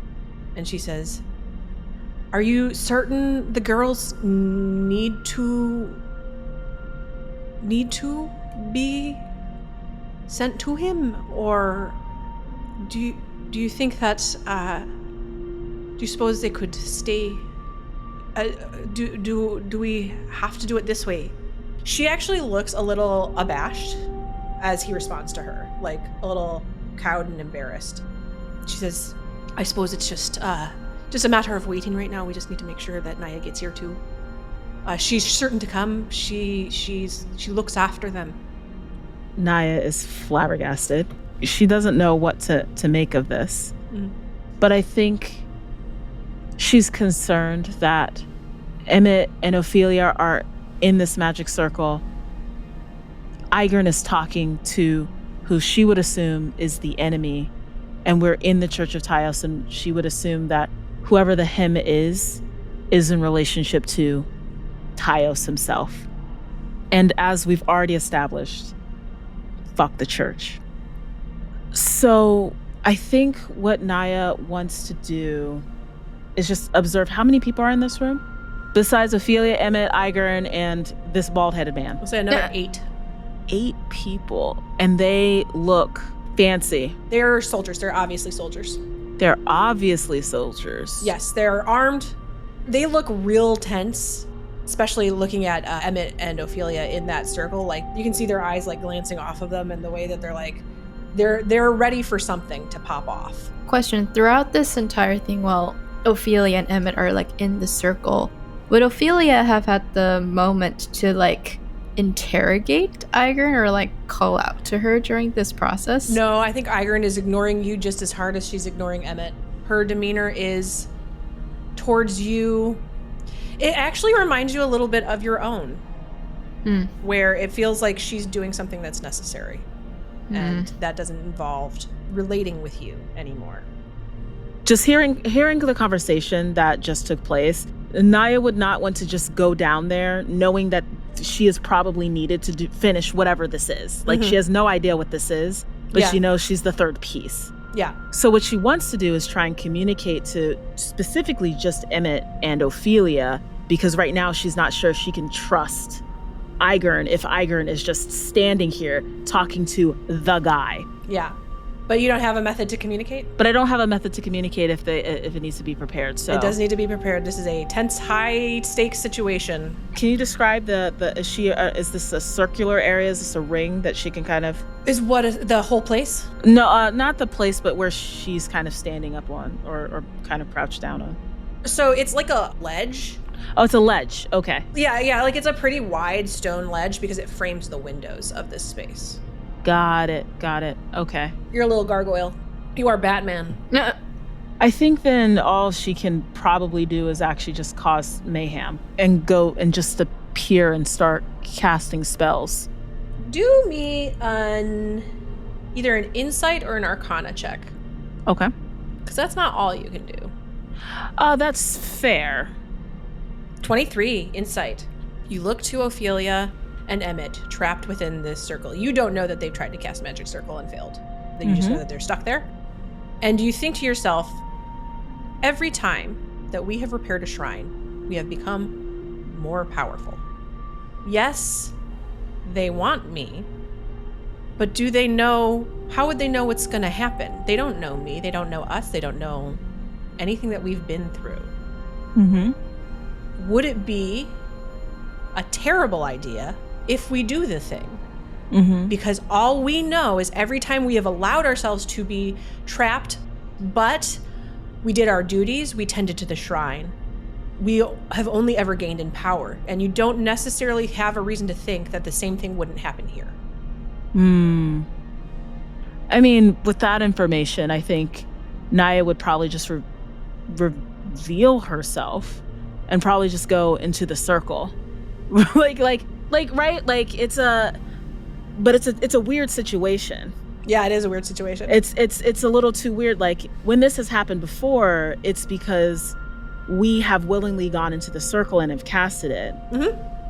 And she says, are you certain the girls need to be sent to him? Or do you think that, do you suppose they could stay? Do we have to do it this way? She actually looks a little abashed as he responds to her, like a little cowed and embarrassed. She says, I suppose it's just a matter of waiting right now. We just need to make sure that Naya gets here too. She's certain to come. She looks after them. Naya is flabbergasted. She doesn't know what to make of this. But I think she's concerned that Emmett and Ofelia are in this magic circle. Igern is talking to who she would assume is the enemy, and we're in the Church of Tyos, and she would assume that whoever the him is in relationship to Tyos himself. And as we've already established, fuck the church. So I think what Naya wants to do is just observe how many people are in this room. Besides Ofelia, Emmett, Igern, and this bald-headed man. We'll say another 8. 8 people. And they look fancy. They're soldiers. They're obviously soldiers. They're obviously soldiers. Yes, they're armed. They look real tense, especially looking at Emmett and Ofelia in that circle. Like, you can see their eyes like glancing off of them, and the way that they're like, they're ready for something to pop off. Question, throughout this entire thing, while Ofelia and Emmett are like in the circle, would Ofelia have had the moment to like interrogate Igern or like call out to her during this process? No, I think Igern is ignoring you just as hard as she's ignoring Emmett. Her demeanor is towards you. It actually reminds you a little bit of your own, where it feels like she's doing something that's necessary, and that doesn't involve relating with you anymore. Just hearing the conversation that just took place, Naya would not want to just go down there knowing that she is probably needed to finish whatever this is. Like, she has no idea what this is, but she knows she's the third piece. Yeah. So what she wants to do is try and communicate to specifically just Emmett and Ofelia, because right now she's not sure she can trust Igern if Igern is just standing here talking to the guy. Yeah. But you don't have a method to communicate? But I don't have a method to communicate if it needs to be prepared. So it does need to be prepared. This is a tense, high-stakes situation. Can you describe is this a circular area? Is this a ring that she can kind of... Is the whole place? No, not the place, but where she's kind of standing up on or kind of crouched down on. So it's like a ledge. Oh, it's a ledge. Okay. Yeah, like it's a pretty wide stone ledge because it frames the windows of this space. Got it. Okay. You're a little gargoyle. You are Batman. I think then all she can probably do is actually just cause mayhem and go and just appear and start casting spells. Do me either an insight or an arcana check. Okay. Because that's not all you can do. That's fair. 23 insight. You look to Ofelia and Emmett trapped within this circle. You don't know that they've tried to cast magic circle and failed. You just know that they're stuck there. And you think to yourself, every time that we have repaired a shrine, we have become more powerful. Yes, they want me, but do they know, how would they know what's gonna happen? They don't know me, they don't know us, they don't know anything that we've been through. Would it be a terrible idea if we do the thing? Because all we know is every time we have allowed ourselves to be trapped, but we did our duties, we tended to the shrine, we have only ever gained in power, and you don't necessarily have a reason to think that the same thing wouldn't happen here. I mean, with that information, I think Naya would probably just reveal herself and probably just go into the circle. like right? Like it's a weird situation. Yeah, it is a weird situation. It's a little too weird. Like, when this has happened before, it's because we have willingly gone into the circle and have casted it.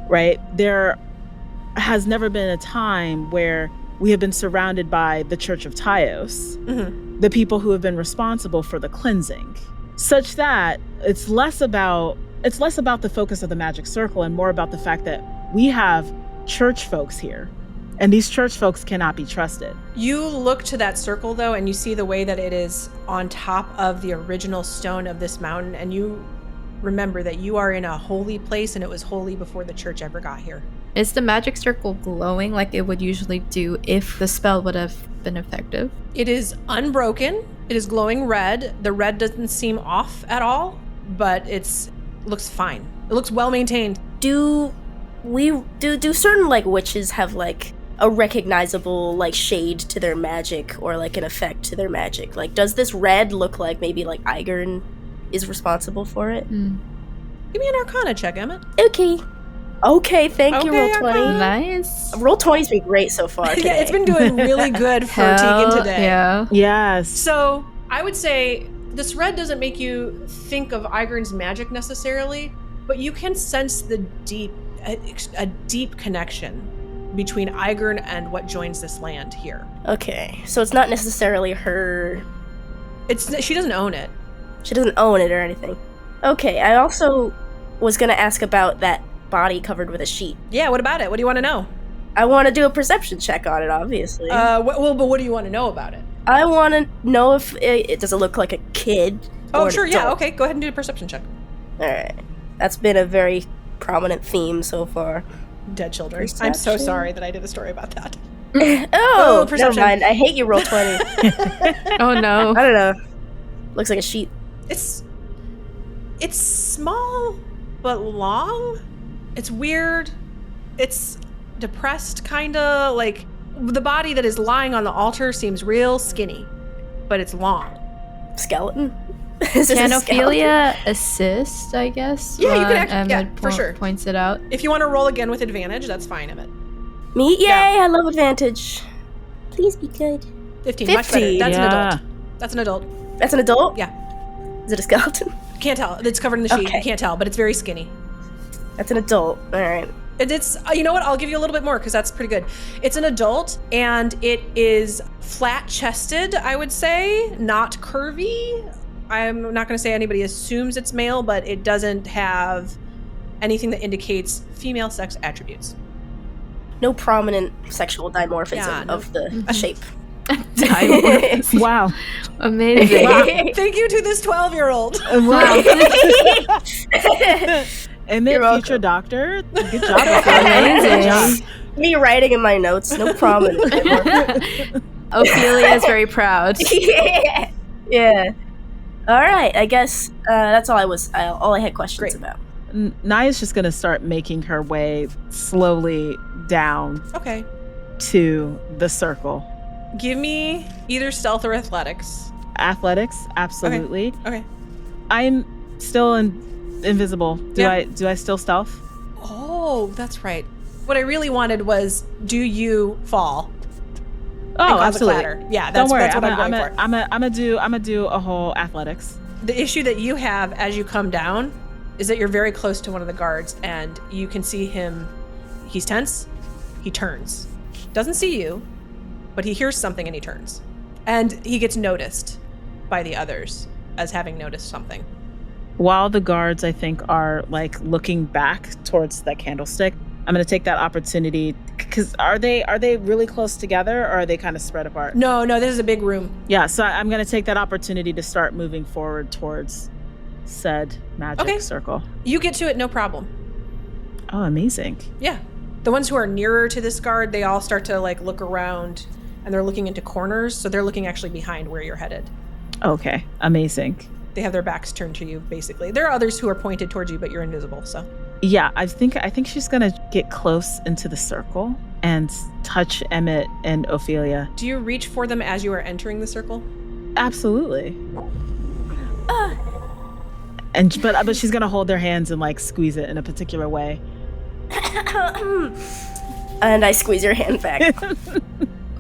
Right? There has never been a time where we have been surrounded by the Church of Tyos, the people who have been responsible for the cleansing, such that it's less about the focus of the magic circle and more about the fact that we have church folks here, and these church folks cannot be trusted. You look to that circle, though, and you see the way that it is on top of the original stone of this mountain, and you remember that you are in a holy place, and it was holy before the church ever got here. Is the magic circle glowing like it would usually do if the spell would have been effective? It is unbroken. It is glowing red. The red doesn't seem off at all, but looks fine. It looks well maintained. Do certain like witches have like a recognizable like shade to their magic or like an effect to their magic? Like, does this red look like maybe like Igern is responsible for it? Give me an Arcana check, Emmett. Okay, thank you, Roll 20. Nice. Roll 20's been great so far today. Yeah, it's been doing really good for Tegan today. Yeah. Yes. So I would say this red doesn't make you think of Igern's magic necessarily, but you can sense a deep connection between Igern and what joins this land here. Okay, so it's not necessarily her... She doesn't own it. She doesn't own it or anything. Okay, I also was gonna ask about that body covered with a sheet. Yeah, what about it? What do you want to know? I want to do a perception check on it, obviously. But what do you want to know about it? I want to know if it does it look like a kid. Oh, or sure, an yeah, adult? okay, go ahead and do a perception check. Alright. That's been a very prominent theme so far. Dead children. Perception? I'm so sorry that I did a story about that. Oh, never perception. mind. I hate you, Roll 20. Oh no. I don't know. Looks like a sheet. It's small, but long. It's weird. It's depressed, kinda. Like, the body that is lying on the altar seems real skinny, but it's long. Skeleton? This is Can a skeleton. Ophelia assist, I guess? Yeah, you can when actually- yeah, Emmett for sure. points it out. If you want to roll again with advantage, that's fine, Emmett. Me? Yay, Yeah. I love advantage. Please be good. 15, much better. 15. That's an Yeah. adult. That's an adult. That's an adult? Yeah. Is it a skeleton? Can't tell. It's covered in the sheet. Okay. You can't tell, but it's very skinny. That's an adult. All right. It's you know what? I'll give you a little bit more because that's pretty good. It's an adult and it is flat-chested, I would say, not curvy. I'm not going to say anybody assumes it's male, but it doesn't have anything that indicates female sex attributes. No prominent sexual dimorphism Yeah, no- of the shape. Wow. Amazing. Wow. Thank you to this 12-year-old. Wow. Emmett, You're welcome. future doctor. Good job. Ophelia. Good job. Amazing. Me writing in my notes, no prominent. Ophelia is very proud. yeah. Yeah. All right. I guess that's all I had questions Great. about. Naya's just gonna start making her way slowly down Okay. to the circle. Give me either stealth or athletics. Athletics, absolutely. Okay. I'm still invisible. Do Yeah. I still stealth? Oh, that's right. What I really wanted was, do you fall? Oh, and cause absolutely. a clatter? Yeah, Don't that's worry. what I'm going for. I'm gonna do a whole athletics. The issue that you have as you come down is that you're very close to one of the guards and you can see him. He's tense. He turns. Doesn't see you, but he hears something and he turns. And he gets noticed by the others as having noticed something. While the guards, I think, are like looking back towards that candlestick, I'm gonna take that opportunity because are they really close together or are they kind of spread apart? No, this is a big room. Yeah, so I'm gonna take that opportunity to start moving forward towards said magic Okay. circle. You get to it, no problem. Oh, amazing. Yeah. The ones who are nearer to this guard, they all start to like look around and they're looking into corners. So they're looking actually behind where you're headed. Okay, amazing. They have their backs turned to you, basically. There are others who are pointed towards you, but you're invisible, so. Yeah, I think she's gonna get close into the circle and touch Emmett and Ofelia. Do you reach for them as you are entering the circle? Absolutely. But she's gonna hold their hands and like squeeze it in a particular way. And I squeeze your hand back.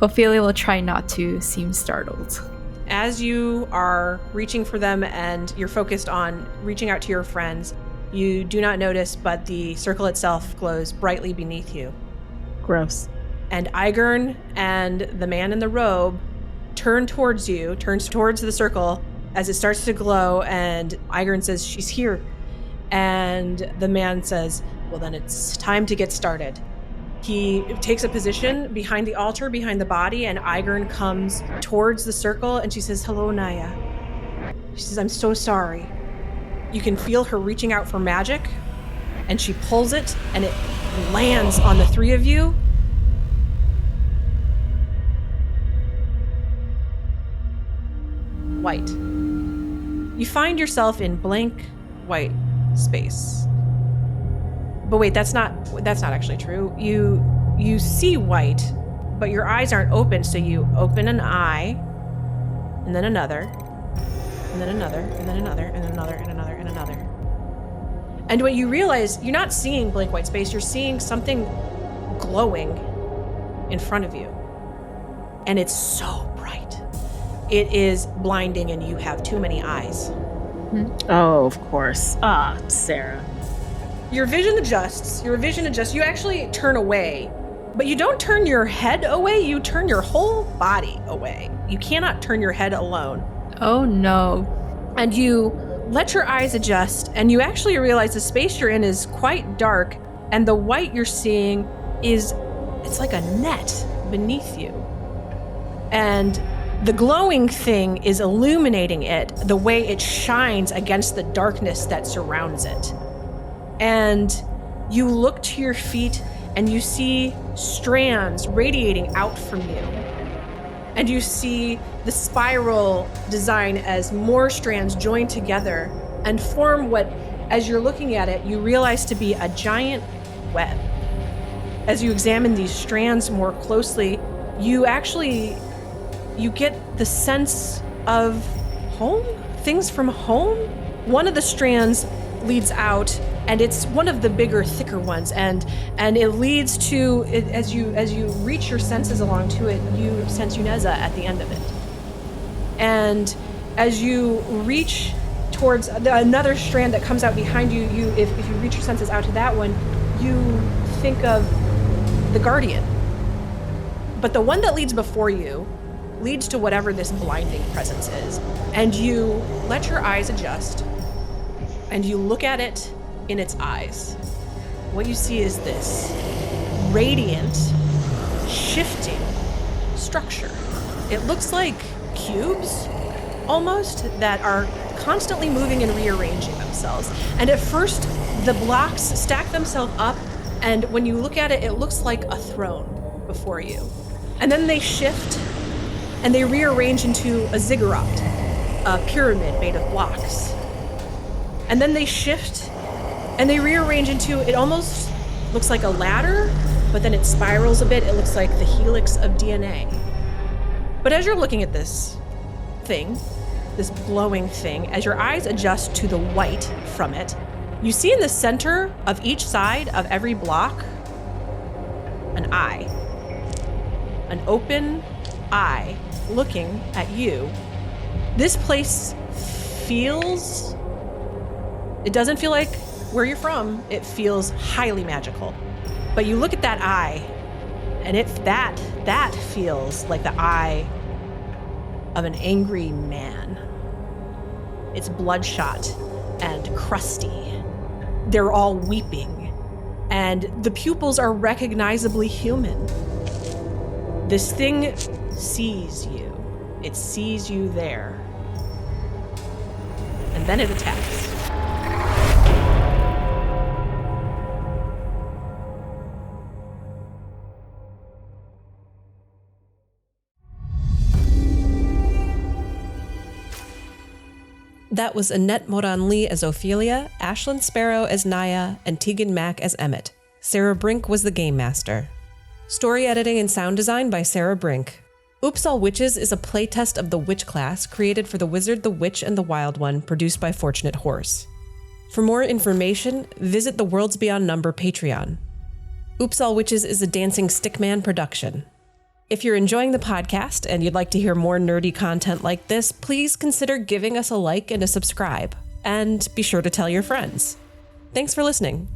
Ophelia will try not to seem startled. As you are reaching for them and you're focused on reaching out to your friends, you do not notice, but the circle itself glows brightly beneath you. Gross. And Igern and the man in the robe turns towards the circle as it starts to glow, and Igern says, "She's here." And the man says, "Well, then it's time to get started." He takes a position behind the altar, behind the body, and Igern comes towards the circle, and she says, "Hello, Naya." She says, "I'm so sorry." You can feel her reaching out for magic, and she pulls it, and it lands on the three of you. White. You find yourself in blank white space. But wait, that's not actually true. You see white, but your eyes aren't open, so you open an eye, and then another, and then another, and then another, and then another, and another, and another. And what you realize, you're not seeing blank white space, you're seeing something glowing in front of you. And it's so bright. It is blinding, and you have too many eyes. Oh, of course. Ah, Sarah. Your vision adjusts. You actually turn away, but you don't turn your head away. You turn your whole body away. You cannot turn your head alone. Oh no. And you let your eyes adjust, and you actually realize the space you're in is quite dark, and the white you're seeing it's like a net beneath you. And the glowing thing is illuminating it the way it shines against the darkness that surrounds it. And you look to your feet and you see strands radiating out from you. And you see the spiral design as more strands join together and form what, as you're looking at it, you realize to be a giant web. As you examine these strands more closely, you get the sense of home, things from home? One of the strands leads out, and it's one of the bigger, thicker ones, and it leads to it, as you reach your senses along to it, you sense Uneza at the end of it. And as you reach towards another strand that comes out behind you, if you reach your senses out to that one, you think of the Guardian. But the one that leads before you leads to whatever this blinding presence is. And you let your eyes adjust, and you look at it in its eyes. What you see is this radiant, shifting structure. It looks like cubes, almost, that are constantly moving and rearranging themselves. And at first, the blocks stack themselves up, and when you look at it, it looks like a throne before you. And then they shift, and they rearrange into a ziggurat, a pyramid made of blocks. And then they shift, and they rearrange into, it almost looks like a ladder, but then it spirals a bit. It looks like the helix of DNA. But as you're looking at this thing, this glowing thing, as your eyes adjust to the white from it, you see in the center of each side of every block an eye. An open eye looking at you. This place feels... It doesn't feel like where you're from. It feels highly magical. But you look at that eye, and that feels like the eye of an angry man. It's bloodshot and crusty. They're all weeping, and the pupils are recognizably human. This thing sees you. It sees you there. And then it attacks. That was Annette Lee as Ofelia, Ashlyn Sparrow as Naya, and Tegan Mack as Emmett. Sara Brink was the game master. Story editing and sound design by Sara Brink. Oops All Witches is a playtest of the Witch class created for The Wizard, the Witch, and the Wild One, produced by Fortunate Horse. For more information, visit the Worlds Beyond Number Patreon. Oops All Witches is a Dancing Stickman production. If you're enjoying the podcast and you'd like to hear more nerdy content like this, please consider giving us a like and a subscribe. And be sure to tell your friends. Thanks for listening.